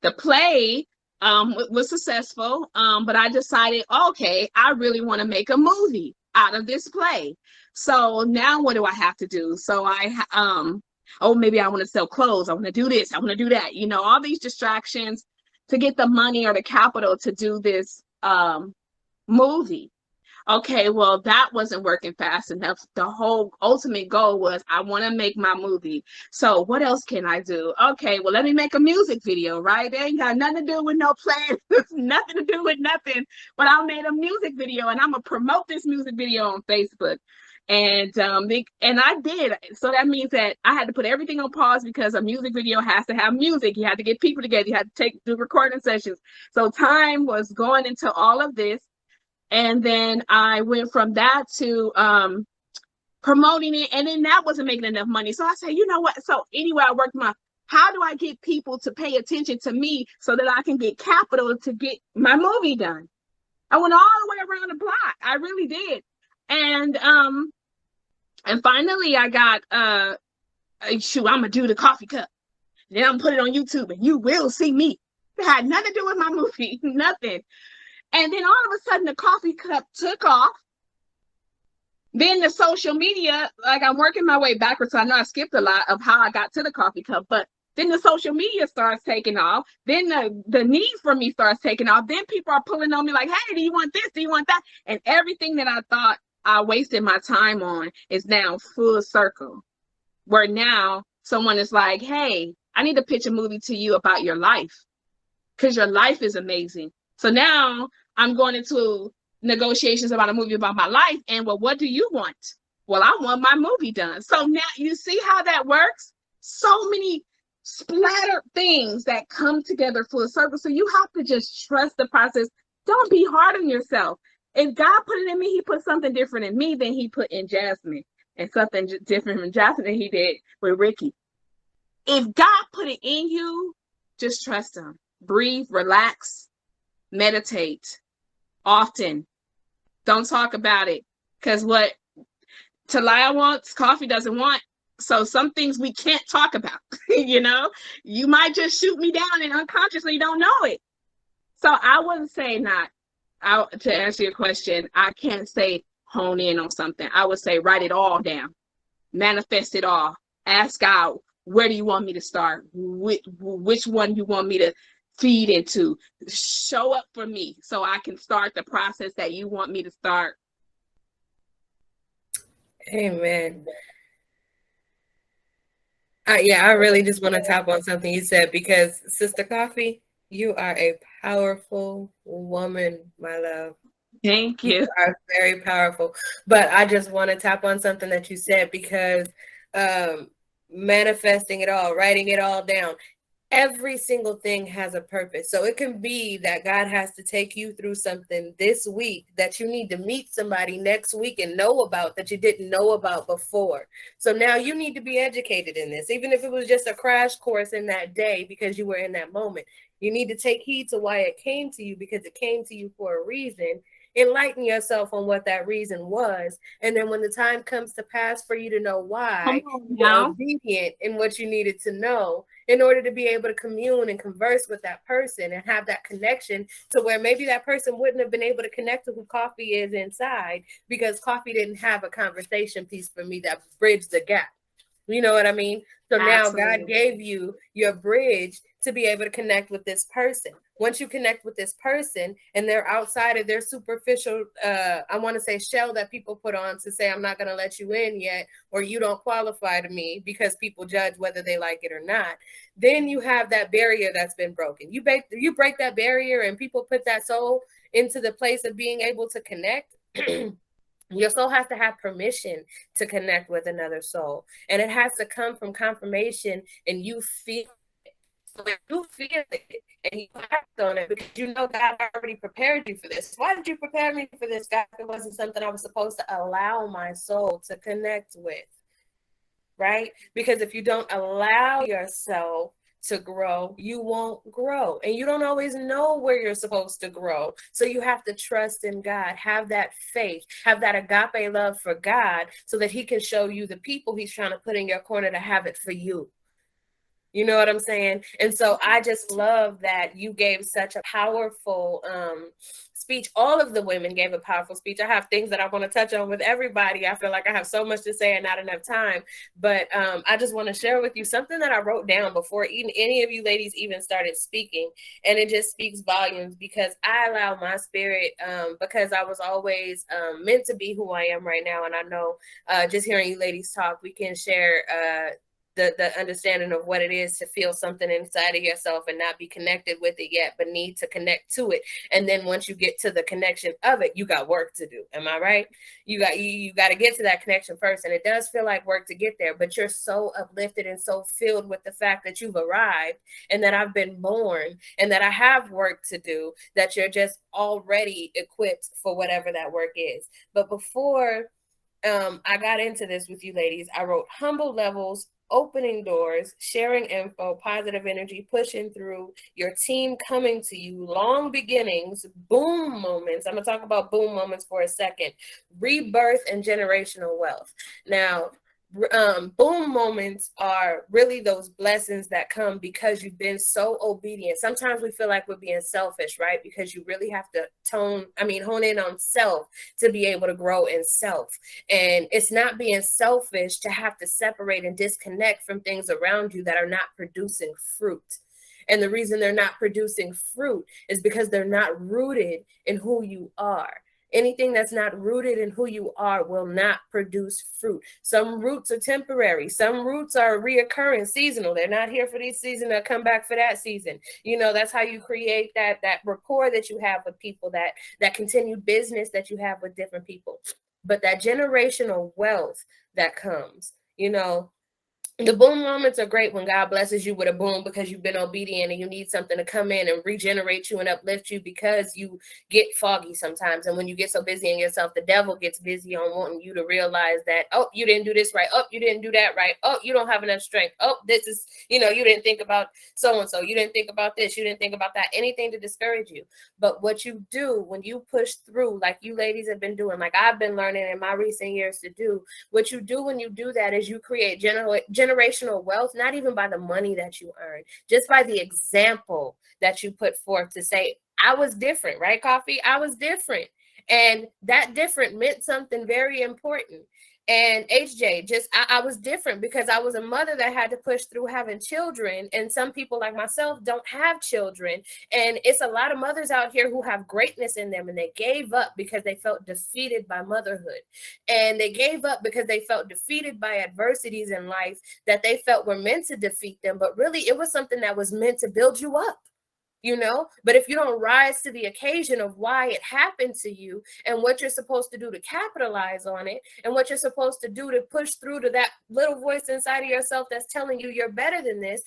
The play was successful, but I decided, okay, I really want to make a movie out of this play. So now what do I have to do? So maybe I want to sell clothes. I want to do this. I want to do that. All these distractions to get the money or the capital to do this movie. Okay, well, that wasn't working fast enough. The whole ultimate goal was I want to make my movie. So what else can I do? Okay, well, let me make a music video, right? They ain't got nothing to do with no plan. Nothing to do with nothing. But I made a music video, and I'm going to promote this music video on Facebook. And I did. So that means that I had to put everything on pause, because a music video has to have music. You had to get people together. You had to do recording sessions. So time was going into all of this. And then I went from that to promoting it. And then that wasn't making enough money. So I said, you know what? So anyway, I worked how do I get people to pay attention to me so that I can get capital to get my movie done? I went all the way around the block. I really did. And finally I got, I'm going to do the coffee cup. Then I'm going to put it on YouTube, and you will see me. It had nothing to do with my movie, nothing. And then all of a sudden the coffee cup took off. Then the social media, like, I'm working my way backwards. So I know I skipped a lot of how I got to the coffee cup, but then the social media starts taking off. Then the need for me starts taking off. Then people are pulling on me like, hey, do you want this? Do you want that? And everything that I thought I wasted my time on is now full circle. where now someone is like, hey, I need to pitch a movie to you about your life because your life is amazing. So now I'm going into negotiations about a movie about my life. And well, what do you want? Well, I want my movie done. So now you see how that works? So many splattered things that come together full circle. So you have to just trust the process. Don't be hard on yourself. If God put it in me, he put something different in me than he put in Jasmine, and something different from Jasmine than he did with Ricky. If God put it in you, just trust him. Breathe, relax, meditate often. Don't talk about it. Because what Talia wants, Coffee doesn't want. So some things we can't talk about. You know, you might just shoot me down and unconsciously don't know it. So I wouldn't say not. To answer your question, I can't say hone in on something. I would say write it all down, manifest it all. Ask God, where do you want me to start? Which one you want me to feed into? Show up for me so I can start the process that you want me to start.
Amen. Yeah, I really just want to tap on something you said, because Sister Coffee, you are a powerful woman, my love.
Thank you.
You are very powerful. But I just want to tap on something that you said, because manifesting it all, writing it all down, every single thing has a purpose. So it can be that God has to take you through something this week that you need to meet somebody next week and know about that you didn't know about before. So now you need to be educated in this, even if it was just a crash course in that day because you were in that moment. You need to take heed to why it came to you, because it came to you for a reason. Enlighten yourself on what that reason was. And then when the time comes to pass for you to know why, you're obedient in what you needed to know in order to be able to commune and converse with that person and have that connection, to where maybe that person wouldn't have been able to connect to who Coffee is inside, because Coffee didn't have a conversation piece for me that bridged the gap. You know what I mean? So now God gave you your bridge to be able to connect with this person. Once you connect with this person and they're outside of their superficial, I want to say, shell that people put on to say, I'm not going to let you in yet, or you don't qualify to me, because people judge whether they like it or not, then you have that barrier that's been broken. You break that barrier and people put that soul into the place of being able to connect. Your soul has to have permission to connect with another soul. And it has to come from confirmation, and you feel it. So if you feel it and you act on it, because you know God already prepared you for this. Why did you prepare me for this, God, if it wasn't something I was supposed to allow my soul to connect with? Right? Because if you don't allow yourself to grow, you won't grow, and you don't always know where you're supposed to grow. So you have to trust in God, have that faith, have that agape love for God, so that he can show you the people he's trying to put in your corner to have it for you. You know what I'm saying? And so I just love that you gave such a powerful speech. All of the women gave a powerful speech. I have things that I want to touch on with everybody. I feel like I have so much to say and not enough time. But I just want to share with you something that I wrote down before even any of you ladies even started speaking. And it just speaks volumes, because I allow my spirit, because I was always meant to be who I am right now. And I know just hearing you ladies talk, we can share the understanding of what it is to feel something inside of yourself and not be connected with it yet, but need to connect to it. And then once you get to the connection of it, you got work to do. Am I right? You got to get to that connection first. And it does feel like work to get there, but you're so uplifted and so filled with the fact that you've arrived, and that I've been born, and that I have work to do, that you're just already equipped for whatever that work is. But before I got into this with you ladies, I wrote humble levels, opening doors, sharing info, positive energy, pushing through, your team coming to you, long beginnings, boom moments. I'm going to talk about boom moments for a second, rebirth, and generational wealth. Now, boom moments are really those blessings that come because you've been so obedient. Sometimes we feel like we're being selfish, right? Because you really have to hone in on self to be able to grow in self. And it's not being selfish to have to separate and disconnect from things around you that are not producing fruit. And the reason they're not producing fruit is because they're not rooted in who you are. Anything that's not rooted in who you are will not produce fruit. Some roots are temporary. Some roots are reoccurring, seasonal. They're not here for this season, they'll come back for that season. You know, that's how you create that rapport that you have with people, that continued business that you have with different people. But that generational wealth that comes, you know, the boom moments are great when God blesses you with a boom because you've been obedient and you need something to come in and regenerate you and uplift you, because you get foggy sometimes. And when you get so busy in yourself, the devil gets busy on wanting you to realize that, oh, you didn't do this right. Oh, you didn't do that right. Oh, you don't have enough strength. Oh, this is, you know, you didn't think about so-and-so. You didn't think about this. You didn't think about that. Anything to discourage you. But what you do when you push through, like you ladies have been doing, like I've been learning in my recent years to do, what you do when you do that is you create generational wealth, not even by the money that you earn, just by the example that you put forth to say, I was different, right, Coffee? I was different. And that different meant something very important. And HJ, just I was different because I was a mother that had to push through having children. And some people like myself don't have children. And it's a lot of mothers out here who have greatness in them, and they gave up because they felt defeated by motherhood. And they gave up because they felt defeated by adversities in life that they felt were meant to defeat them. But really, it was something that was meant to build you up. You know, but if you don't rise to the occasion of why it happened to you and what you're supposed to do to capitalize on it and what you're supposed to do to push through to that little voice inside of yourself that's telling you you're better than this.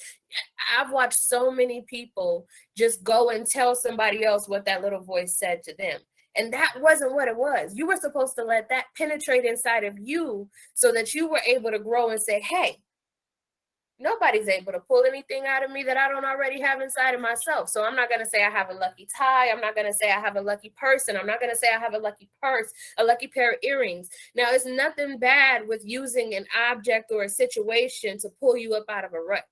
I've watched so many people just go and tell somebody else what that little voice said to them. And that wasn't what it was. You were supposed to let that penetrate inside of you so that you were able to grow and say, hey, nobody's able to pull anything out of me that I don't already have inside of myself. So I'm not going to say I have a lucky tie. I'm not going to say I have a lucky person. I'm not going to say I have a lucky purse, a lucky pair of earrings. Now, it's nothing bad with using an object or a situation to pull you up out of a rut,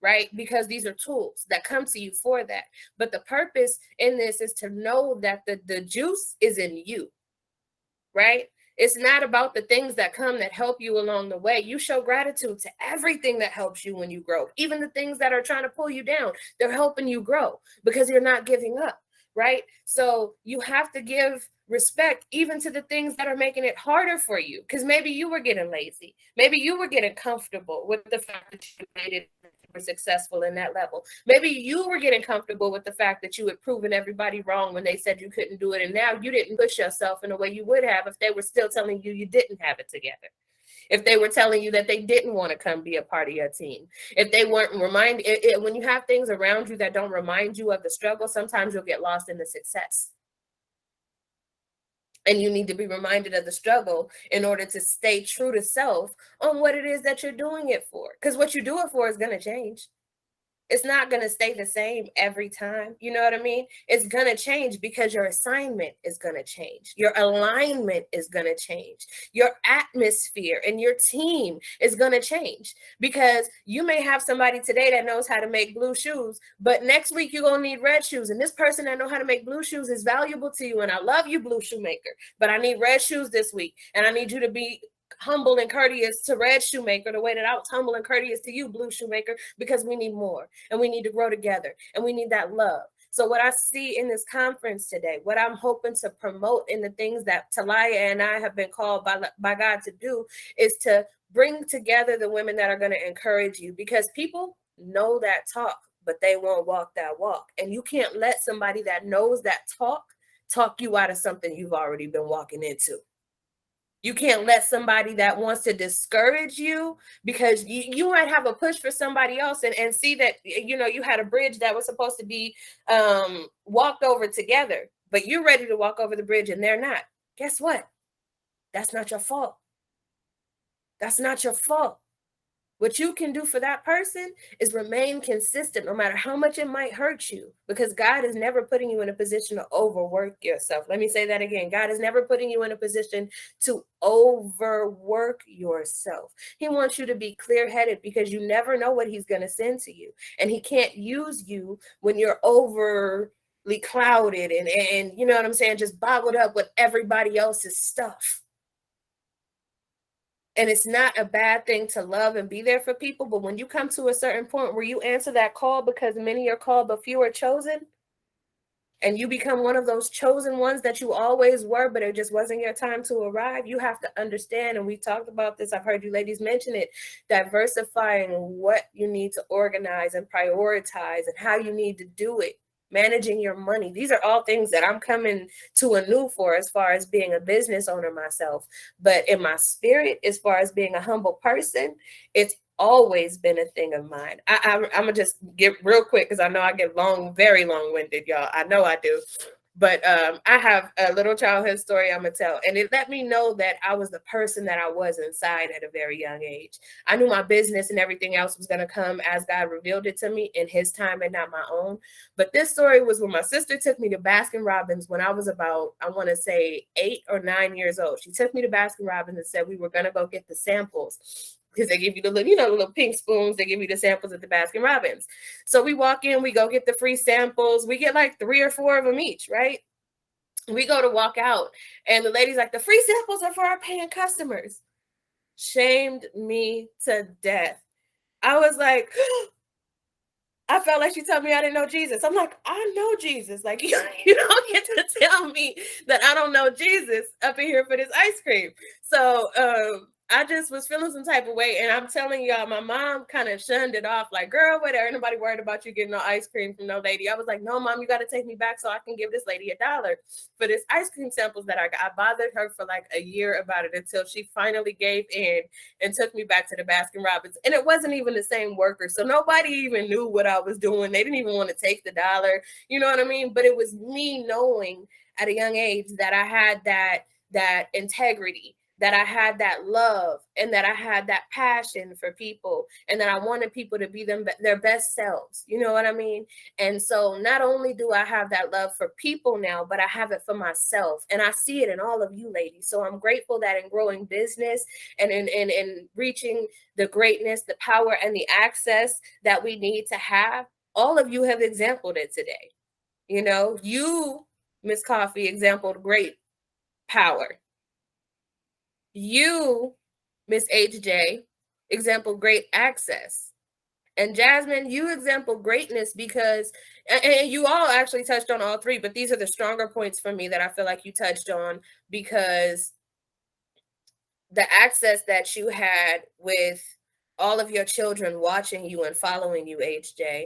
right? Because these are tools that come to you for that. But the purpose in this is to know that the juice is in you, right? It's not about the things that come that help you along the way. You show gratitude to everything that helps you when you grow. Even the things that are trying to pull you down, they're helping you grow because you're not giving up, right? So you have to give respect even to the things that are making it harder for you, because maybe you were getting lazy. Maybe you were getting comfortable with the fact that you made it, were successful in that level. Maybe you were getting comfortable with the fact that you had proven everybody wrong when they said you couldn't do it, and now you didn't push yourself in a way you would have if they were still telling you you didn't have it together, if they were telling you that they didn't want to come be a part of your team, if they weren't reminded. When you have things around you that don't remind you of the struggle, sometimes you'll get lost in the success. And you need to be reminded of the struggle in order to stay true to self on what it is that you're doing it for. Because what you do it for is going to change. It's not going to stay the same every time. You know what I mean? It's going to change because your assignment is going to change. Your alignment is going to change. Your atmosphere and your team is going to change, because you may have somebody today that knows how to make blue shoes, but next week you're going to need red shoes. And this person that knows how to make blue shoes is valuable to you. And I love you, blue shoemaker, but I need red shoes this week. And I need you to be humble and courteous to red shoemaker the way that I was humble and courteous to you, blue shoemaker, because we need more and we need to grow together and we need that love. So what I see in this conference today, what I'm hoping to promote in the things that Talia and I have been called by God to do, is to bring together the women that are going to encourage you, because people know that talk, but they won't walk that walk. And you can't let somebody that knows that talk you out of something you've already been walking into. You can't let somebody that wants to discourage you, because you might have a push for somebody else and see that, you know, you had a bridge that was supposed to be walked over together, but you're ready to walk over the bridge and they're not. Guess what? That's not your fault. That's not your fault. What you can do for that person is remain consistent, no matter how much it might hurt you, because God is never putting you in a position to overwork yourself. Let me say that again. God is never putting you in a position to overwork yourself. He wants you to be clear-headed, because you never know what he's going to send to you. And he can't use you when you're overly clouded and you know what I'm saying, just boggled up with everybody else's stuff. And it's not a bad thing to love and be there for people. But when you come to a certain point where you answer that call, because many are called, but few are chosen,
and you become one of those chosen ones that you always were, but it just wasn't your time to arrive, you have to understand, and we talked about this, I've heard you ladies mention it, diversifying what you need to organize and prioritize and how you need to do it, managing your money. These are all things that I'm coming to anew for as far as being a business owner myself. But in my spirit, as far as being a humble person, it's always been a thing of mine. I'm gonna just get real quick because I know I get long, very long-winded, y'all. I know I do. But I have a little childhood story I'm gonna tell, and it let me know that I was the person that I was inside at a very young age. I knew my business and everything else was gonna come as God revealed it to me in His time and not my own. But this story was when my sister took me to Baskin Robbins when I was about, I want to say 8 or 9 years old. She took me to Baskin Robbins and said we were gonna go get the samples because they give you the little, the little pink spoons. They give you the samples at the Baskin Robbins. So we walk in, we go get the free samples. We get like 3 or 4 of them each, right? We go to walk out, and the lady's like, the free samples are for our paying customers. Shamed me to death. I was like, I felt like she told me I didn't know Jesus. I'm like, I know Jesus. Like, you don't get to tell me that I don't know Jesus up in here for this ice cream. So I just was feeling some type of way. And I'm telling y'all, my mom kind of shunned it off. Like, girl, whatever. Nobody worried about you getting no ice cream from no lady. I was like, no, Mom, you got to take me back so I can give this lady $1 for this ice cream samples that I got. I bothered her for like a year about it until she finally gave in and took me back to the Baskin Robbins. And it wasn't even the same worker. So nobody even knew what I was doing. They didn't even want to take the $1. You know what I mean? But it was me knowing at a young age that I had that integrity, that I had that love, and that I had that passion for people, and that I wanted people to be their best selves. You know what I mean? And so not only do I have that love for people now, but I have it for myself. And I see it in all of you ladies. So I'm grateful that in growing business and in reaching the greatness, the power, and the access that we need to have, all of you have exampled it today. You know, you, Miss Coffee, exampled great power. You, Miss HJ, example great access. And Jasmine, you example greatness because, and you all actually touched on all three, but these are the stronger points for me that I feel like you touched on, because the access that you had with all of your children watching you and following you, HJ,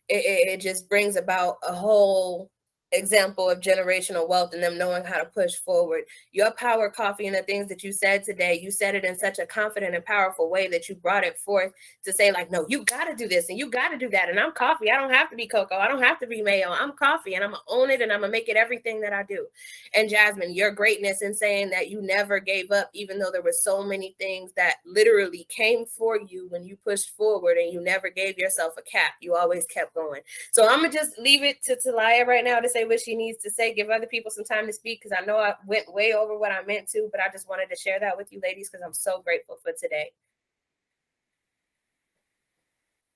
it just brings about a whole example of generational wealth and them knowing how to push forward. Your power, Coffee, and the things that you said today, you said it in such a confident and powerful way that you brought it forth to say, like, no, you got to do this and you got to do that. And I'm Coffee. I don't have to be Coco. I don't have to be Mayo. I'm Coffee, and I'm going to own it, and I'm going to make it everything that I do. And Jasmine, your greatness in saying that you never gave up, even though there were so many things that literally came for you when you pushed forward, and you never gave yourself a cap. You always kept going. So I'm going to just leave it to Talia right now to say what she needs to say, give other people some time to speak, because I know I went way over what I meant to, but I just wanted to share that with you ladies because I'm so grateful for today.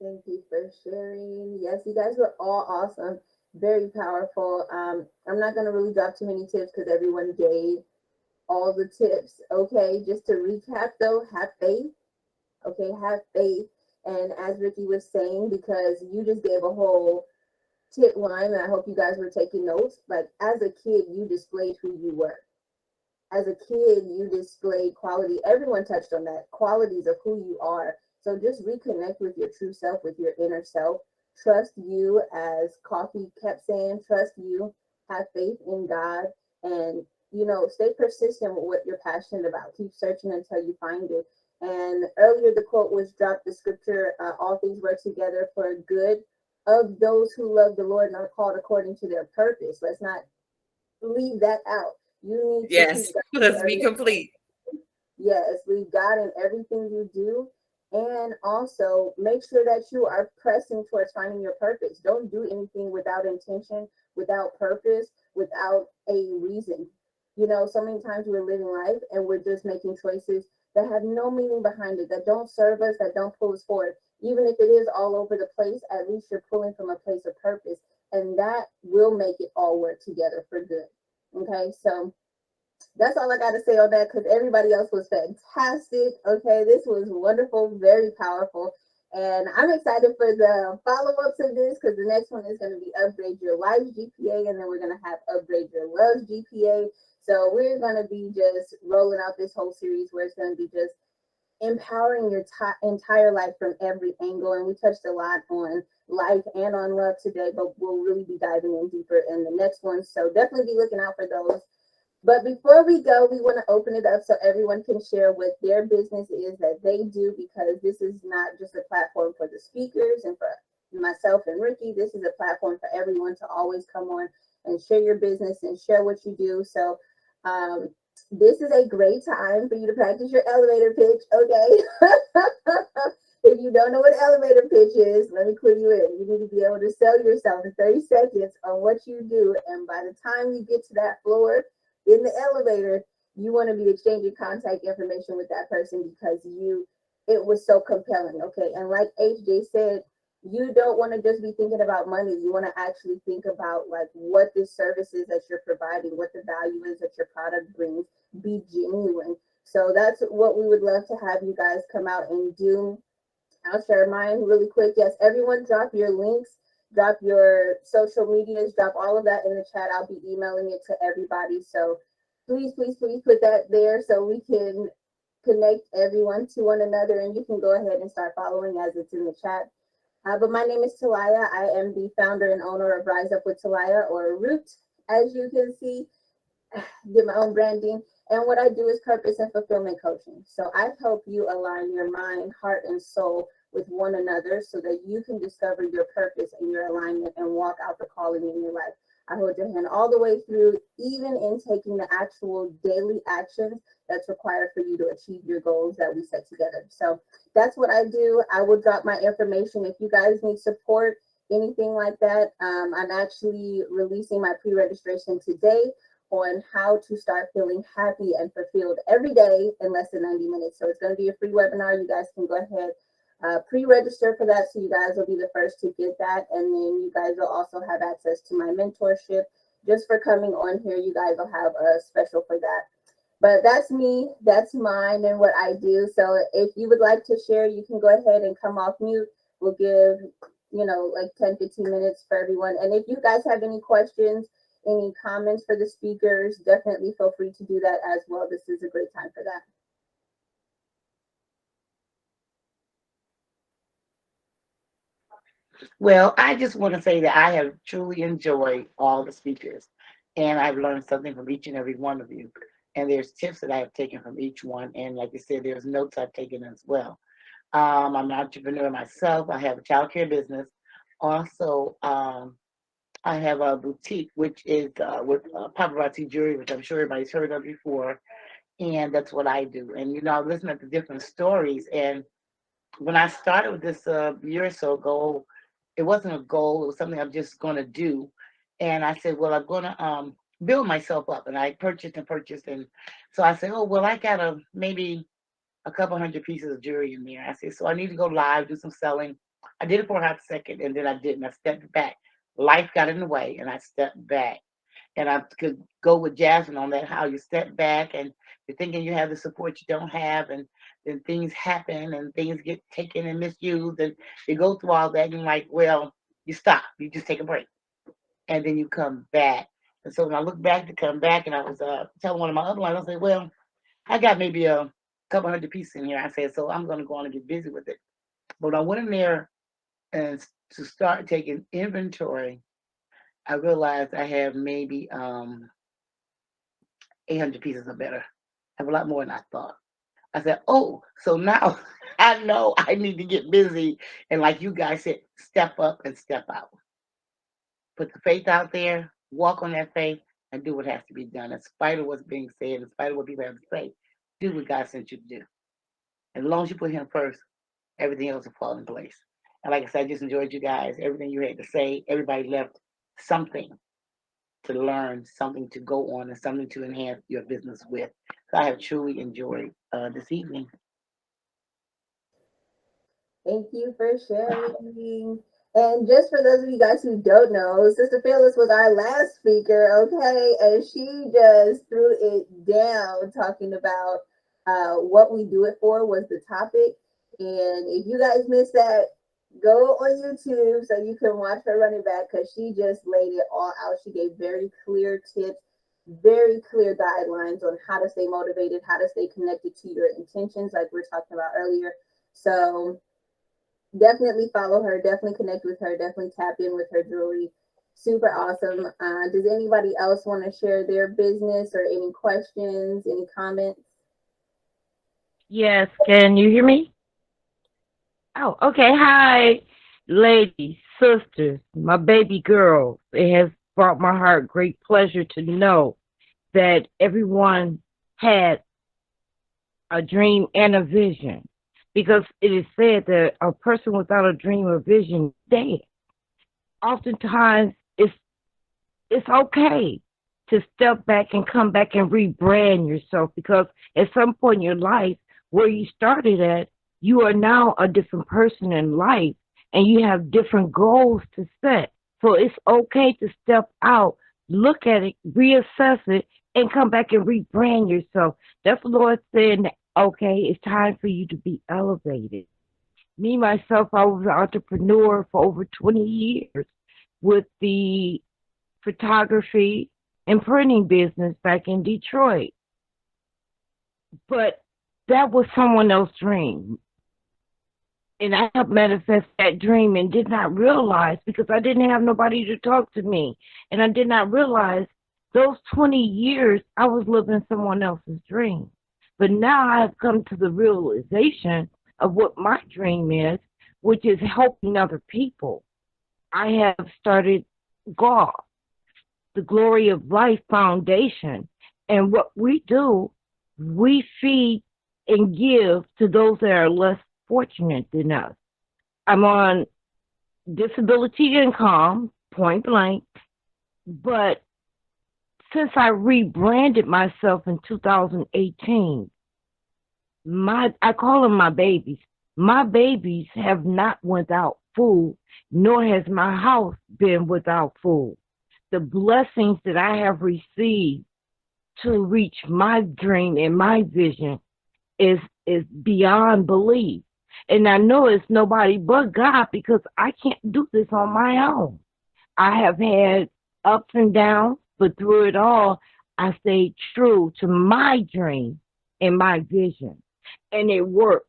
Thank you for sharing. Yes, you guys were all awesome. Very powerful. I'm not going to really drop too many tips because everyone gave all the tips. Okay, just to recap though, have faith. Okay, have faith. And as Ricky was saying, because you just gave a whole tip line, and I hope you guys were taking notes. Like, as a kid, you displayed who you were. As a kid, you displayed quality. Everyone touched on that, qualities of who you are. So just reconnect with your true self, with your inner self. Trust you, as Coffee kept saying, trust you, have faith in God, and, stay persistent with what you're passionate about. Keep searching until you find it. And earlier the quote was dropped, the scripture, all things work together for good of those who love the Lord and are called according to their purpose. Let's not leave that out. You need to
Yes,
keep God
let's be complete.
Yes, leave God in everything you do. And also make sure that you are pressing towards finding your purpose. Don't do anything without intention, without purpose, without a reason. So many times we're living life and we're just making choices that have no meaning behind it, that don't serve us, that don't pull us forward. Even if it is all over the place, at least you're pulling from a place of purpose. And that will make it all work together for good. Okay, so that's all I got to say on that, because everybody else was fantastic. Okay, this was wonderful, very powerful. And I'm excited for the follow-ups of this because the next one is going to be Upgrade Your Life's GPA, and then we're going to have Upgrade Your Love's GPA. So we're going to be just rolling out this whole series where it's going to be just empowering your entire life from every angle. And we touched a lot on life and on love today, but we'll really be diving in deeper in the next one. So definitely be looking out for those. But before we go, we want to open it up so everyone can share what their business is that they do, because this is not just a platform for the speakers and for myself and Ricky. This is a platform for everyone to always come on and share your business and share what you do. So this is a great time for you to practice your elevator pitch, okay? If you don't know what elevator pitch is, let me clue you in. You need to be able to sell yourself in 30 seconds on what you do. And by the time you get to that floor in the elevator, you want to be exchanging contact information with that person because it was so compelling, okay? And like HJ said, you don't want to just be thinking about money. You want to actually think about like what the service is that you're providing, what the value is that your product brings. Be genuine. So that's what we would love to have you guys come out and do. I'll share mine really quick. Yes, everyone drop your links, drop your social medias, drop all of that in the chat. I'll be emailing it to everybody. So please, please, please put that there so we can connect everyone to one another, and you can go ahead and start following as it's in the chat. But my name is Talaya. I am the founder and owner of Rise Up with Talaya, or Root, as you can see. Get my own branding. And what I do is purpose and fulfillment coaching. So I help you align your mind, heart, and soul with one another so that you can discover your purpose and your alignment and walk out the calling in your life. I hold your hand all the way through, even in taking the actual daily actions that's required for you to achieve your goals that we set together. So that's what I do. I will drop my information if you guys need support, anything like that. I'm actually releasing my pre-registration today on how to start feeling happy and fulfilled every day in less than 90 minutes. So it's going to be a free webinar. You guys can go ahead, pre-register for that. So you guys will be the first to get that. And then you guys will also have access to my mentorship. Just for coming on here, you guys will have a special for that. But that's me, that's mine and what I do. So if you would like to share, you can go ahead and come off mute. We'll give, like 10, 15 minutes for everyone. And if you guys have any questions, any comments for the speakers, definitely feel free to do that as well. This is a great time for that.
Well, I just want to say that I have truly enjoyed all the speakers, and I've learned something from each and every one of you. And there's tips that I have taken from each one, and like you said, there's notes I've taken as well. I'm an entrepreneur myself. I have a childcare business. Also, I have a boutique, which is with paparazzi jewelry, which I'm sure everybody's heard of before, and that's what I do. And I listen to different stories, and when I started with this a year or so ago, it wasn't a goal. It was something I'm just going to do. And I said, well, I'm going to build myself up. And I purchased and purchased. And so I said, oh, well, I got maybe a couple hundred pieces of jewelry in there. I said, so I need to go live, do some selling. I did it for a hot second, and then I didn't. I stepped back. Life got in the way, and I stepped back. And I could go with Jasmine on that, how you step back and you're thinking you have the support you don't have, and then things happen and things get taken and misused, and you go through all that, and you're like, well, you stop, you just take a break, and then you come back. And so when I look back to come back, and I was telling one of my other ones, I said, well, I got maybe a couple hundred pieces in here. I said, so I'm going to go on and get busy with it. But when I went in there and to start taking inventory, I realized I have maybe 800 pieces or better. I have a lot more than I thought. I said, oh, so now I know I need to get busy. And like you guys said, step up and step out. Put the faith out there, walk on that faith, and do what has to be done. In spite of what's being said, in spite of what people have to say, do what God sent you to do. And as long as you put Him first, everything else will fall in place. And like I said, I just enjoyed you guys, everything you had to say. Everybody left something to learn, something to go on, and something to enhance your business with. So I have truly enjoyed this evening.
Thank you for sharing. And just for those of you guys who don't know, Sister Phyllis was our last speaker, okay? And she just threw it down talking about what we do it for was the topic. And if you guys missed that, go on YouTube so you can watch her run it back, because she just laid it all out. She gave very clear tips, very clear guidelines on how to stay motivated, how to stay connected to your intentions, like we are talking about earlier. So definitely follow her, definitely connect with her, definitely tap in with her jewelry. Super awesome. Does anybody else want to share their business or any questions, any comments?
Yes, can you hear me? Oh, okay. Hi, ladies, sisters, my baby girls. It has brought my heart great pleasure to know that everyone had a dream and a vision, because it is said that a person without a dream or vision is dead. Oftentimes, it's okay to step back and come back and rebrand yourself, because at some point in your life, where you started at, you are now a different person in life, and you have different goals to set. So it's okay to step out, look at it, reassess it, and come back and rebrand yourself. That's the Lord saying, okay, it's time for you to be elevated. Me, myself, I was an entrepreneur for over 20 years with the photography and printing business back in Detroit. But that was someone else's dream. And I helped manifest that dream and did not realize, because I didn't have nobody to talk to me. And I did not realize those 20 years I was living someone else's dream. But now I have come to the realization of what my dream is, which is helping other people. I have started golf, the Glory of Life Foundation. And what we do, we feed and give to those that are less fortunate than us. I'm on disability income, point blank, but since I rebranded myself in 2018, I call them my babies. My babies have not without food, nor has my house been without food. The blessings that I have received to reach my dream and my vision is beyond belief. And I know it's nobody but God, because I can't do this on my own. I have had ups and downs, but through it all, I stayed true to my dream and my vision. And it works.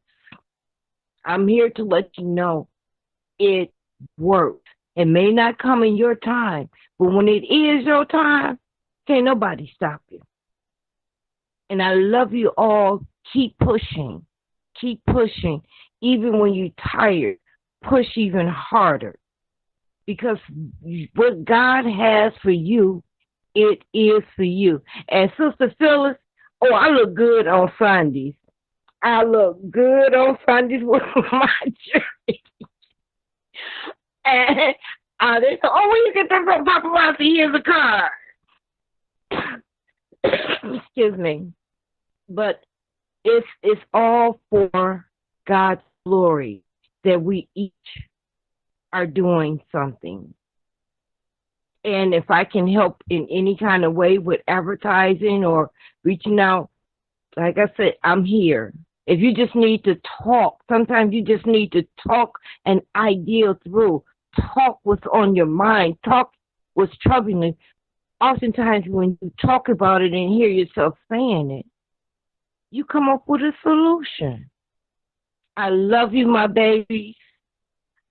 I'm here to let you know it works. It may not come in your time, but when it is your time, can't nobody stop you. And I love you all. Keep pushing. Keep pushing. Even when you're tired, push even harder. Because what God has for you, it is for you. And Sister Phyllis, oh, I look good on Sundays. I look good on Sundays with my jersey. And they said, oh, where you get that from, paparazzi? Here's a card. Excuse me. But it's all for God's glory that we each are doing something. And if I can help in any kind of way with advertising or reaching out, like I said, I'm here. If you just need to talk, sometimes you just need to talk an idea through. Talk what's on your mind. Talk what's troubling you. Oftentimes when you talk about it and hear yourself saying it, you come up with a solution. I love you, my babies.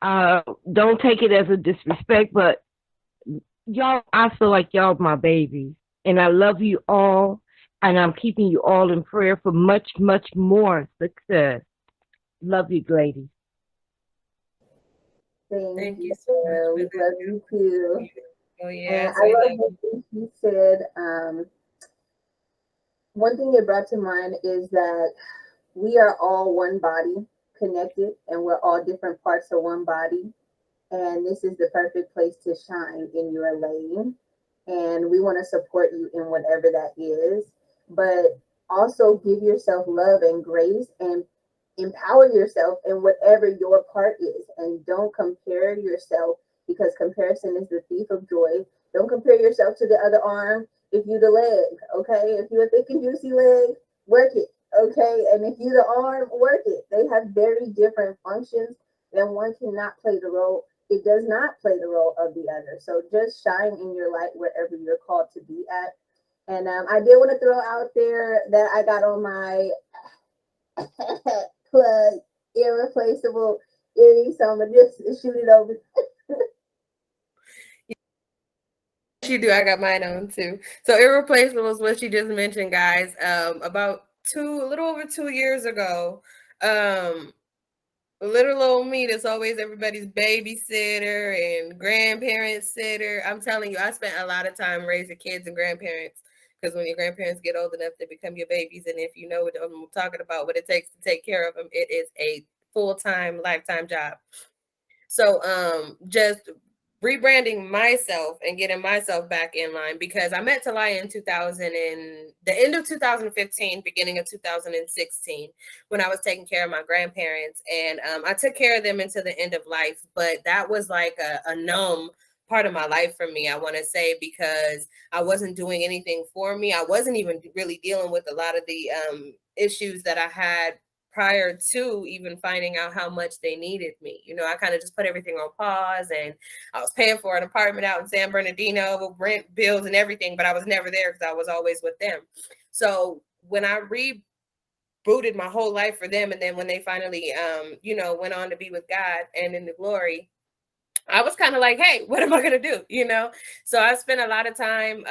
Don't take it as a disrespect, but y'all, I feel like y'all my babies. And I love you all. And I'm keeping you all in prayer for much, much more success. Love you, ladies.
Thank you,
so
Sarah. We
much for
love
that.
you too.
Oh,
And
yes.
I love what you said. One thing it brought to mind is that we are all one body connected, and we're all different parts of one body. And this is the perfect place to shine in your lane. And we want to support you in whatever that is. But also give yourself love and grace and empower yourself in whatever your part is. And don't compare yourself, because comparison is the thief of joy. Don't compare yourself to the other arm if you the leg, okay? If you're a thick and juicy leg, work it. Okay, and if you the arm, work it. They have very different functions, and one cannot play the role. It does not play the role of the other. So just shine in your light wherever you're called to be at. And I did want to throw out there that I got on my plug irreplaceable earrings, so I'm gonna just shoot it over.
You do. I got mine on too. So irreplaceable is what she just mentioned, guys. About a little over 2 years ago, little old me that's always everybody's babysitter and grandparent sitter. I'm telling you, I spent a lot of time raising kids and grandparents, because when your grandparents get old enough, they become your babies. And if you know what I'm talking about, what it takes to take care of them, it is a full-time, lifetime job. So just rebranding myself and getting myself back in line, because I met Talaya in 2000 and the end of 2015, beginning of 2016, when I was taking care of my grandparents, and I took care of them until the end of life. But that was like a numb part of my life for me, I want to say, because I wasn't doing anything for me. I wasn't even really dealing with a lot of the issues that I had prior to even finding out how much they needed me. You know, I kind of just put everything on pause, and I was paying for an apartment out in San Bernardino with rent, bills, and everything, but I was never there because I was always with them. So when I rebooted my whole life for them, and then when they finally, went on to be with God and in the glory, I was kind of like, hey, what am I going to do? So I spent a lot of time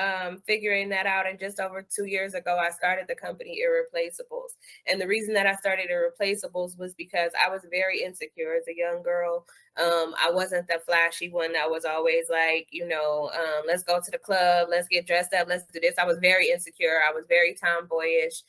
figuring that out. And just over 2 years ago, I started the company Irreplaceables. And the reason that I started Irreplaceables was because I was very insecure as a young girl. I wasn't the flashy one that was always like, let's go to the club, let's get dressed up, let's do this. I was very insecure. I was very tomboyish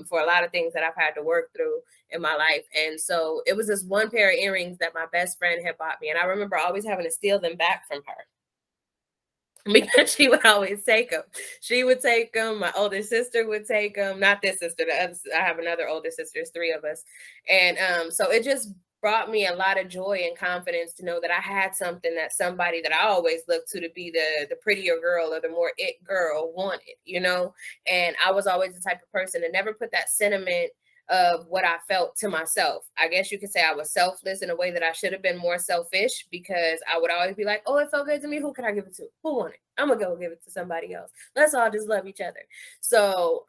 for a lot of things that I've had to work through in my life. And so it was this one pair of earrings that my best friend had bought me. And I remember always having to steal them back from her because she would always take them. She would take them. My older sister would take them. Not this sister. The other, I have another older sister. There's three of us. And so it just brought me a lot of joy and confidence to know that I had something that somebody that I always looked to be the prettier girl or the more it girl wanted, And I was always the type of person to never put that sentiment of what I felt to myself. I guess you could say I was selfless in a way that I should have been more selfish, because I would always be like, oh, it felt good to me. Who can I give it to? Who want it? I'm going to go give it to somebody else. Let's all just love each other. So,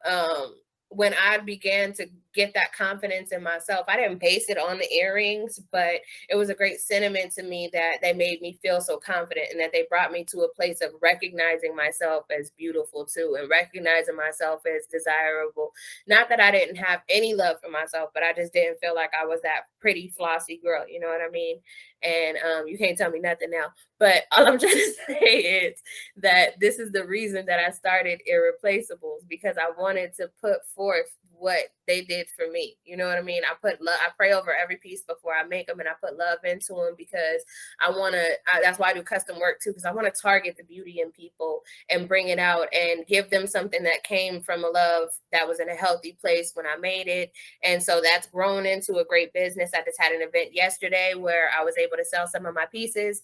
when I began to get that confidence in myself, I didn't base it on the earrings, but it was a great sentiment to me that they made me feel so confident, and that they brought me to a place of recognizing myself as beautiful too, and recognizing myself as desirable. Not that I didn't have any love for myself, but I just didn't feel like I was that pretty flossy girl. You know what I mean? And you can't tell me nothing now. But all I'm trying to say is that this is the reason that I started Irreplaceables, because I wanted to put forth what they did for me. You know what I mean? I put love, I pray over every piece before I make them, and I put love into them, because that's why I do custom work too, because I want to target the beauty in people and bring it out and give them something that came from a love that was in a healthy place when I made it. And so that's grown into a great business. I just had an event yesterday where I was able to sell some of my pieces,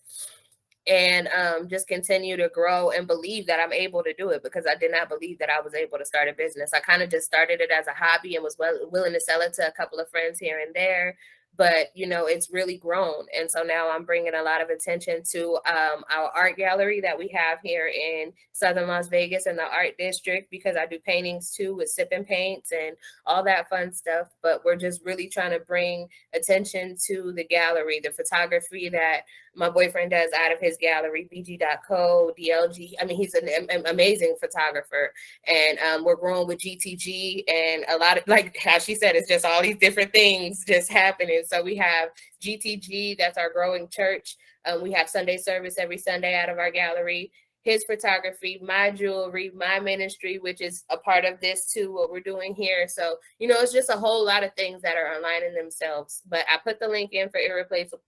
and just continue to grow and believe that I'm able to do it, because I did not believe that I was able to start a business. I kind of just started it as a hobby and was willing to sell it to a couple of friends here and there. But, it's really grown. And so now I'm bringing a lot of attention to our art gallery that we have here in Southern Las Vegas in the art district, because I do paintings too with sipping paints and all that fun stuff. But we're just really trying to bring attention to the gallery, the photography that my boyfriend does out of his gallery, bg.co, DLG. I mean, he's an amazing photographer. And we're growing with GTG, and a lot of, like how she said, it's just all these different things just happening. So we have GTG, that's our growing church. We have Sunday service every Sunday out of our gallery. His photography, my jewelry, my ministry, which is a part of this too, what we're doing here. So, it's just a whole lot of things that are aligning themselves. But I put the link in for Irreplaceables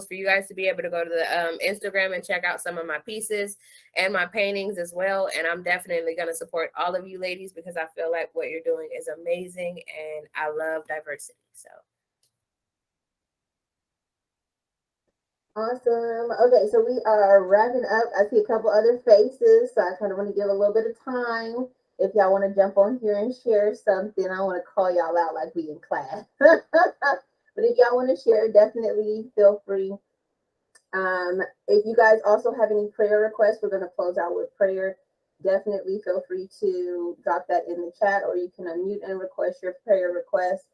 for you guys to be able to go to the Instagram and check out some of my pieces and my paintings as well. And I'm definitely going to support all of you ladies, because I feel like what you're doing is amazing, and I love diversity. So
Awesome. Okay, so we are wrapping up. I see a couple other faces, so I kind of want to give a little bit of time if y'all want to jump on here and share something, I want to call y'all out like we in class. But if y'all want to share, definitely feel free. If you guys also have any prayer requests, we're going to close out with prayer. Definitely feel free to drop that in the chat, or you can unmute and request your prayer request.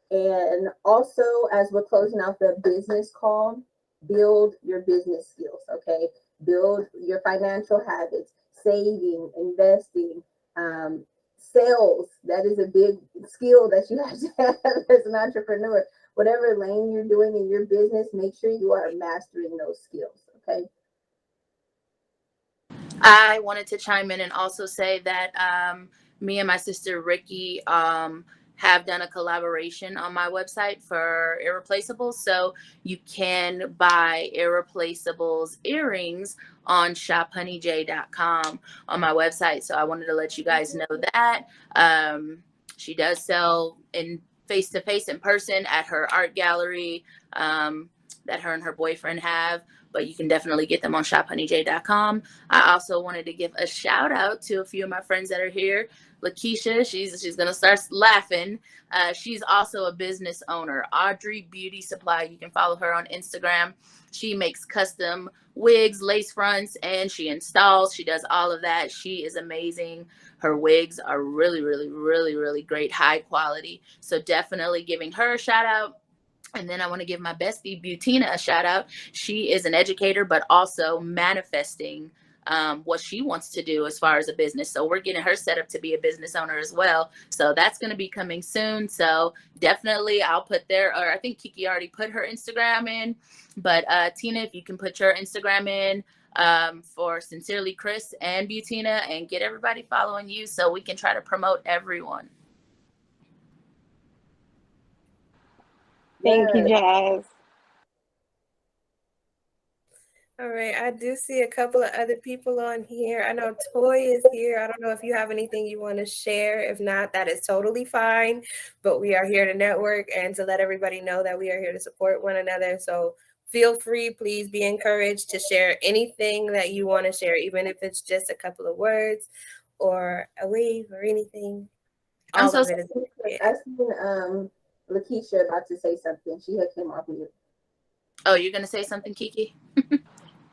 And also, as we're closing out the business call, build your business skills, okay? Build your financial habits, saving, investing, sales. That is a big skill that you have to have as an entrepreneur. Whatever lane you're doing in your business, make sure you are mastering those skills, okay?
I wanted to chime in and also say that me and my sister Ricky have done a collaboration on my website for Irreplaceables. So you can buy Irreplaceables earrings on shophoneyj.com on my website. So I wanted to let you guys know that. She does sell in face-to-face in person at her art gallery that her and her boyfriend have, but you can definitely get them on shophoneyj.com. I also wanted to give a shout out to a few of my friends that are here. Lakeisha, she's gonna start laughing. She's also a business owner. Audrey Beauty Supply, you can follow her on Instagram. She makes custom wigs, lace fronts, and she installs. She does all of that. She is amazing. Her wigs are really, really, really, really great, high quality. So definitely giving her a shout out. And then I want to give my bestie Butina a shout out. She is an educator, but also manifesting what she wants to do as far as a business. So we're getting her set up to be a business owner as well. So that's going to be coming soon. So definitely I'll put there, or I think Kiki already put her Instagram in, but Tina, if you can put your Instagram in for Sincerely Chris and Butina, and get everybody following you so we can try to promote everyone.
Thank you,
Yes.
Jazz.
All right, I do see a couple of other people on here. I know Toy is here. I don't know if you have anything you want to share. If not, that is totally fine. But we are here to network and to let everybody know that we are here to support one another. So feel free, please be encouraged to share anything that you want to share, even if it's just a couple of words or a wave or anything.
I'm
All
so
of it is
I seen Lakeisha about to say something. She had came off mute.
Oh, you're gonna say something, Kiki?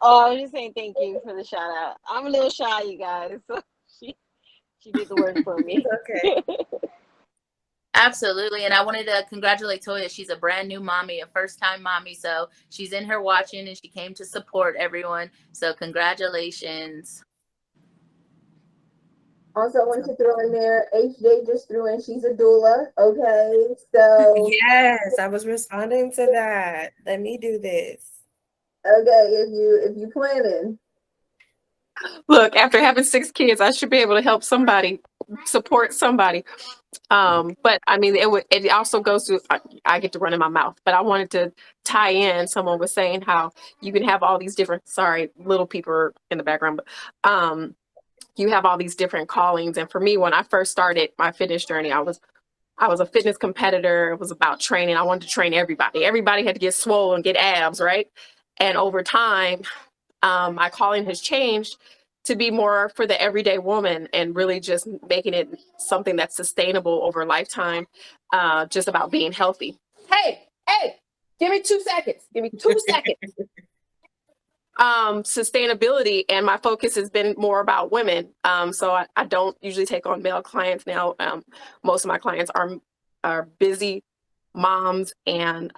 Oh, I was just saying thank you for the shout out. I'm a little shy, you guys. So she did the work for me.
okay.
Absolutely. And I wanted to congratulate Toya. She's a brand new mommy, a first time mommy. So she's in here watching and she came to support everyone. So congratulations.
Also, I want to throw in there, HJ just threw in, she's a doula. Okay, so
Yes, I was responding to that. Let me do this.
okay, if you planning.
Look, after having 6 kids, I should be able to help somebody, support somebody. But I mean, it also goes to, I get to run in my mouth, but I wanted to tie in. Someone was saying how you can have all these different, sorry, little people are in the background, but you have all these different callings. And for me, when I first started my fitness journey, I was a fitness competitor. It was about training. I wanted to train everybody. Everybody had to get swole and get abs, right? And over time, my calling has changed to be more for the everyday woman and really just making it something that's sustainable over a lifetime, just about being healthy. Hey, give me 2 seconds. Give me 2 seconds. Sustainability, and my focus has been more about women. So I don't usually take on male clients now. Most of my clients are busy moms and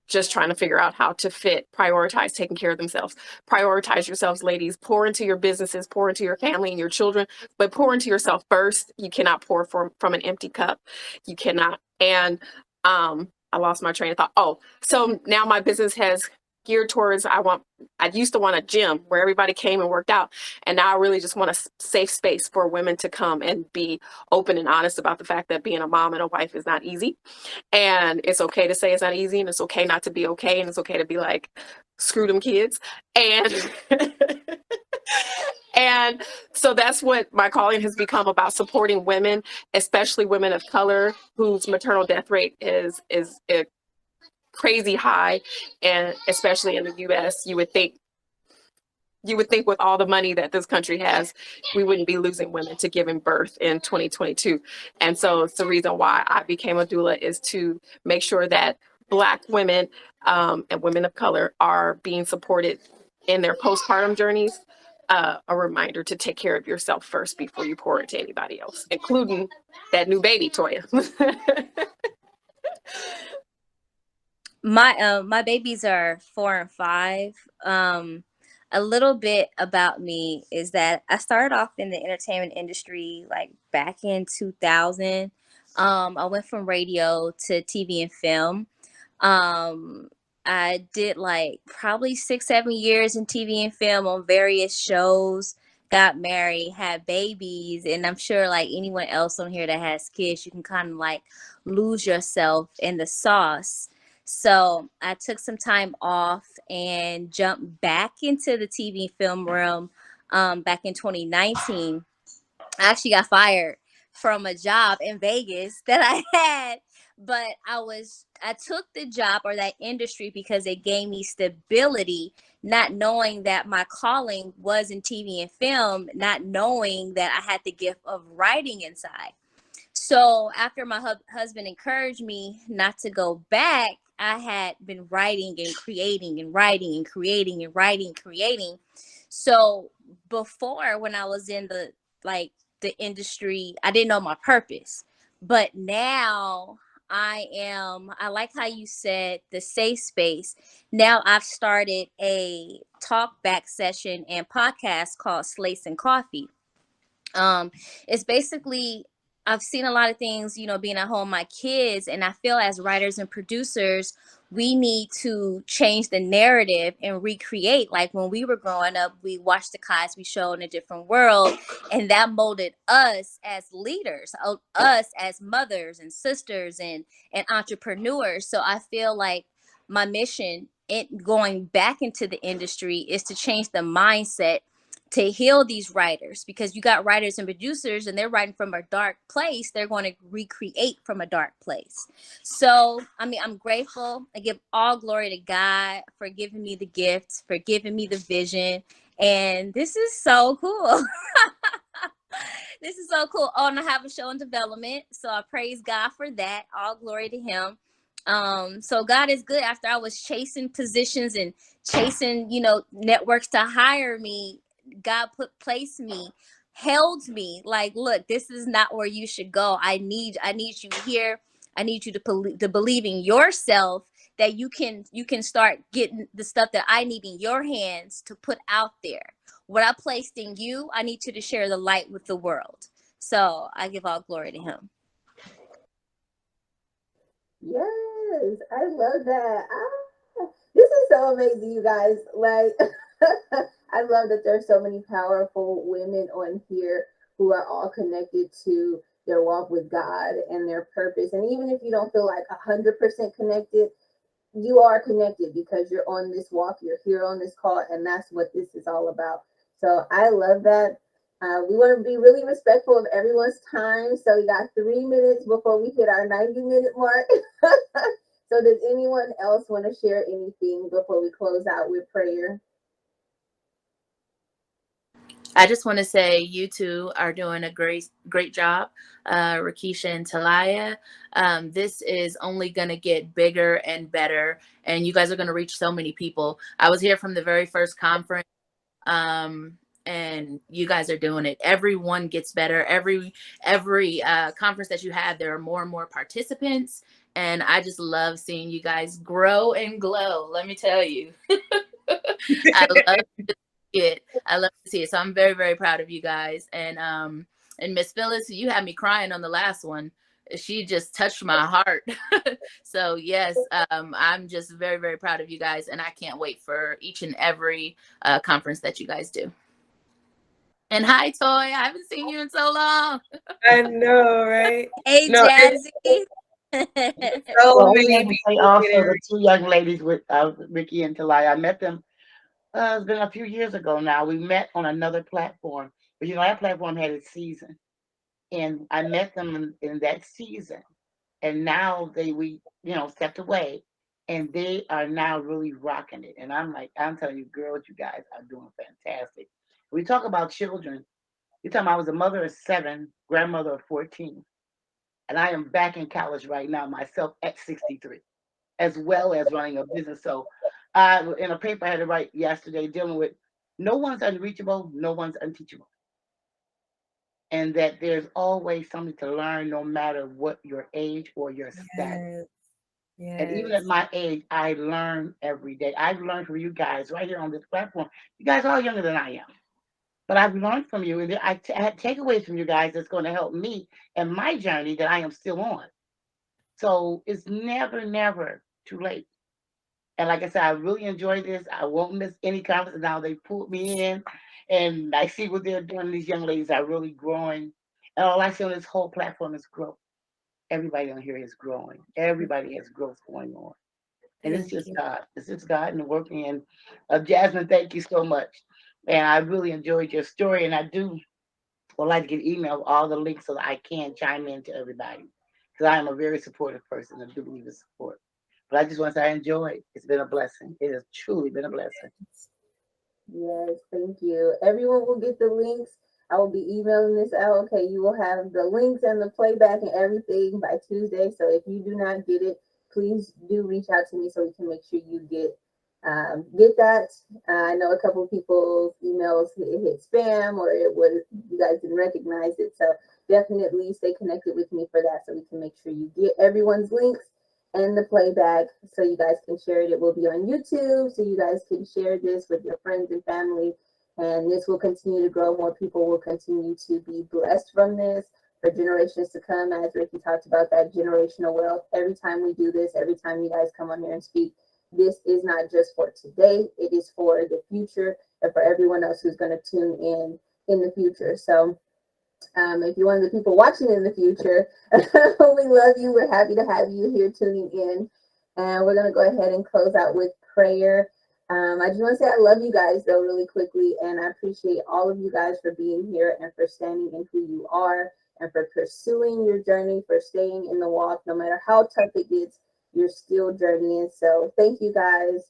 just trying to figure out how to prioritize taking care of themselves. Prioritize yourselves, ladies. Pour into your businesses, pour into your family and your children, but pour into yourself first. You cannot pour from an empty cup. You cannot. And I lost my train of thought. Oh, so now my business has geared towards, I used to want a gym where everybody came and worked out. And now I really just want a safe space for women to come and be open and honest about the fact that being a mom and a wife is not easy. And it's okay to say it's not easy, and it's okay not to be okay, and it's okay to be like, screw them kids. And and so that's what my calling has become, about supporting women, especially women of color whose maternal death rate is crazy high. And especially in the US, you would think you would think with all the money that this country has, we wouldn't be losing women to giving birth in 2022. And so it's the reason why I became a doula, is to make sure that Black women and women of color are being supported in their postpartum journeys. A reminder to take care of yourself first before you pour into anybody else, including that new baby, Toya.
My babies are 4 and 5. A little bit about me is that I started off in the entertainment industry like back in 2000. I went from radio to TV and film. um I did like probably 6 7 years in TV and film on various shows, got married, had babies, and I'm sure like anyone else on here that has kids, you can kind of like lose yourself in the sauce. So I took some time off and jumped back into the TV film realm back in 2019. I actually got fired from a job in Vegas that I had, but I took the job or that industry because it gave me stability, not knowing that my calling was in TV and film, not knowing that I had the gift of writing inside. So after my husband encouraged me not to go back, I had been writing and creating and writing and creating and writing and creating. So before, when I was in the industry, I didn't know my purpose. But now I like how you said the safe space. Now I've started a talk back session and podcast called Slates and Coffee. It's basically, I've seen a lot of things, being at home, my kids, and I feel as writers and producers, we need to change the narrative and recreate. Like when we were growing up, we watched the Cosby Show in a different world, and that molded us as leaders, us as mothers and sisters and entrepreneurs. So I feel like my mission in going back into the industry is to change the mindset, to heal these writers, because you got writers and producers and they're writing from a dark place. They're going to recreate from a dark place. So, I mean, I'm grateful. I give all glory to God for giving me the gift, for giving me the vision. And this is so cool. This is so cool. Oh, and I have a show in development. So I praise God for that. All glory to him. So God is good. After I was chasing positions and chasing, networks to hire me, God placed me, held me like, look, this is not where you should go. I need you here. I need you to believe in yourself, that you can start getting the stuff that I need in your hands to put out there. What I placed in you, I need you to share the light with the world. So I give all glory to him.
Yes, I love that. This is so amazing, you guys. Like, I love that there's so many powerful women on here who are all connected to their walk with God and their purpose. And even if you don't feel like 100% connected, you are connected because you're on this walk, you're here on this call, and that's what this is all about. So I love that. We want to be really respectful of everyone's time. So we got 3 minutes before we hit our 90-minute mark. So does anyone else want to share anything before we close out with prayer?
I just want to say you two are doing a great job, Rakisha and Talaya. This is only going to get bigger and better, and you guys are going to reach so many people. I was here from the very first conference, and you guys are doing it. Everyone gets better. Every conference that you have, there are more and more participants, and I just love seeing you guys grow and glow. Let me tell you. I love it. I love to see it. So I'm very, very proud of you guys. And Miss Phyllis, you had me crying on the last one. She just touched my heart. So yes, I'm just very, very proud of you guys, and I can't wait for each and every conference that you guys do. And hi, Toy. I haven't seen you in so long.
I know, right?
Hey,
No,
Jazzy.
so
Well,
many
let me say
people
also
getting
the two young ladies with Ricky and Talaya. I met them. It's been a few years ago now. We met on another platform, but our platform had its season, and I met them in that season, and now we stepped away, And they are now really rocking it. And I'm telling you, girls, you guys are doing fantastic. We talk about children. You tell me I was a mother of 7, grandmother of 14. And I am back in college right now myself at 63, as well as running a business. So in a paper I had to write yesterday dealing with no one's unreachable, no one's unteachable. And that there's always something to learn no matter what your age or your status.
Yes.
And even at my age, I learn every day. I've learned from you guys right here on this platform. You guys are all younger than I am. But I've learned from you, and I had takeaways from you guys that's going to help me in my journey that I am still on. So it's never, never too late. And like I said, I really enjoy this. I won't miss any conference. Now they pulled me in, and I see what they're doing. These young ladies are really growing. And all I see on this whole platform is growth. Everybody on here is growing. Everybody has growth going on. And it's
Thank
just
you.
God. It's just God and working. And Jasmine, thank you so much. And I really enjoyed your story. And I would like to get email of all the links so that I can chime in to everybody. Because I am a very supportive person. I do believe in support. But I just want to say I enjoyed. It's been a blessing. It has truly been a blessing.
Yes, thank you. Everyone will get the links. I will be emailing this out. Okay, you will have the links and the playback and everything by Tuesday. So if you do not get it, please do reach out to me so we can make sure you get that. I know a couple of people's emails hit spam or it was you guys didn't recognize it. So definitely stay connected with me for that so we can make sure you get everyone's links and the playback so you guys can share it. It will be on YouTube so you guys can share this with your friends and family. And this will continue to grow. More people will continue to be blessed from this for generations to come. As Ricky talked about, that generational wealth. Every time we do this, every time you guys come on here and speak, this is not just for today. It is for the future and for everyone else who's going to tune in the future. So if you're one of the people watching in the future, we love you. We're happy to have you here tuning in. And we're going to go ahead and close out with prayer. I just want to say I love you guys, though, really quickly. And I appreciate all of you guys for being here and for standing in who you are and for pursuing your journey, for staying in the walk. No matter how tough it gets, you're still journeying. So thank you guys.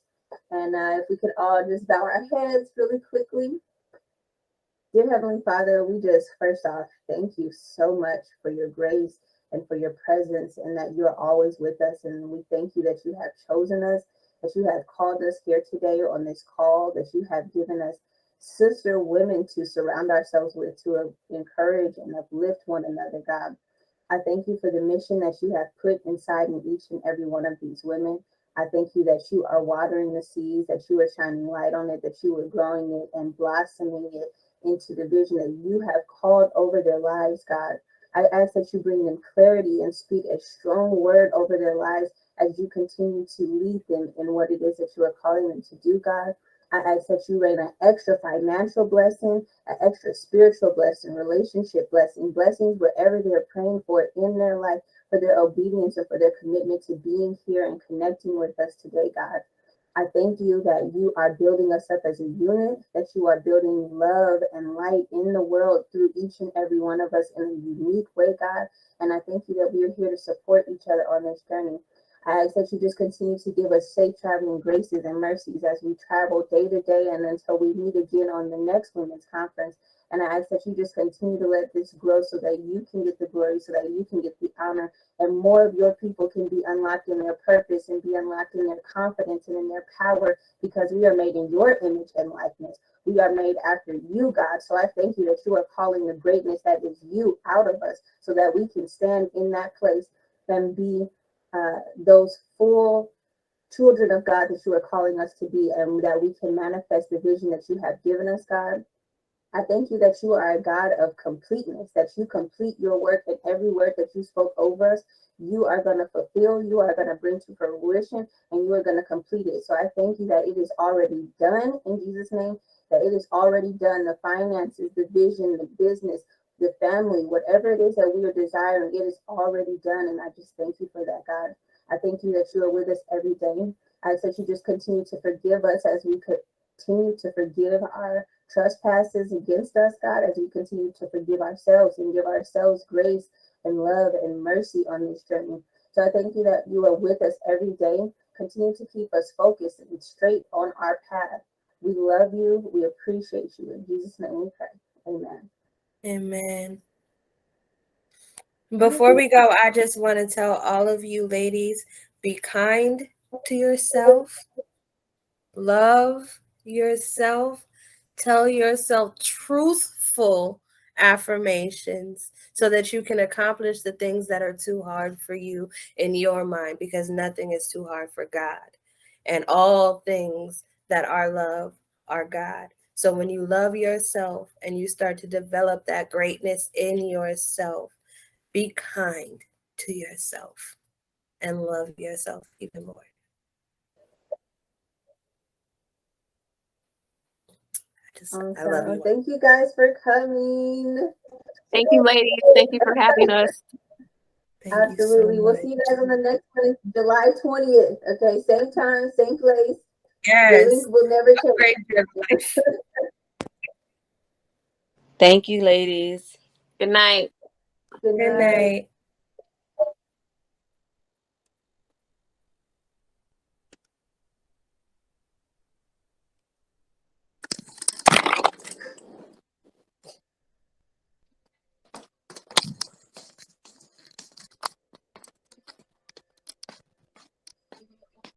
And if we could all just bow our heads really quickly. Dear Heavenly Father, we just first off thank you so much for your grace and for your presence and that you are always with us. And we thank you that you have chosen us, that you have called us here today on this call, that you have given us sister women to surround ourselves with, to encourage and uplift one another, God. I thank you for the mission that you have put inside in each and every one of these women. I thank you that you are watering the seeds, that you are shining light on it, that you are growing it and blossoming it into the vision that you have called over their lives, God. I ask that you bring them clarity and speak a strong word over their lives as you continue to lead them in what it is that you are calling them to do, God. I ask that you rain an extra financial blessing, an extra spiritual blessing, relationship blessing, blessings wherever they're praying for in their life, for their obedience and for their commitment to being here and connecting with us today, God. I thank you that you are building us up as a unit, that you are building love and light in the world through each and every one of us in a unique way, God. And I thank you that we are here to support each other on this journey. I ask that you just continue to give us safe traveling graces and mercies as we travel day to day and until we meet again on the next women's conference. And I ask that you just continue to let this grow so that you can get the glory, so that you can get the honor, and more of your people can be unlocked in their purpose and be unlocked in their confidence and in their power, because we are made in your image and likeness. We are made after you, God. So I thank you that you are calling the greatness that is you out of us so that we can stand in that place and be those full children of God that you are calling us to be, and that we can manifest the vision that you have given us, God. I thank you that you are a God of completeness, that you complete your work, and every word that you spoke over us, you are going to fulfill, you are going to bring to fruition, and you are going to complete it. So I thank you that it is already done in Jesus' name, that it is already done. The finances, the vision, the business, the family, whatever it is that we are desiring, it is already done. And I just thank you for that, God. I thank you that you are with us every day. I ask that you just continue to forgive us as we continue to forgive our trespasses against us, God, as we continue to forgive ourselves and give ourselves grace and love and mercy on this journey. So I thank you that you are with us every day. continue to keep us focused and straight on our path. We love you. We appreciate you. In Jesus' name we pray. Amen.
Amen. Before we go, I just want to tell all of you ladies, be kind to yourself, love yourself, tell yourself truthful affirmations so that you can accomplish the things that are too hard for you in your mind, because nothing is too hard for God. And all things that are love are God. So when you love yourself and you start to develop that greatness in yourself, be kind to yourself and love yourself even more. I love you.
Thank you guys for coming.
Thank you, ladies. Thank you for having us.
Thank
Absolutely.
you so
We'll
much.
see you guys on the next one, July 20th. Okay, same time, same place. The
Yes.
link will never change.
Great your life.
Thank you, ladies.
Good night.
Good
Good
night.
night.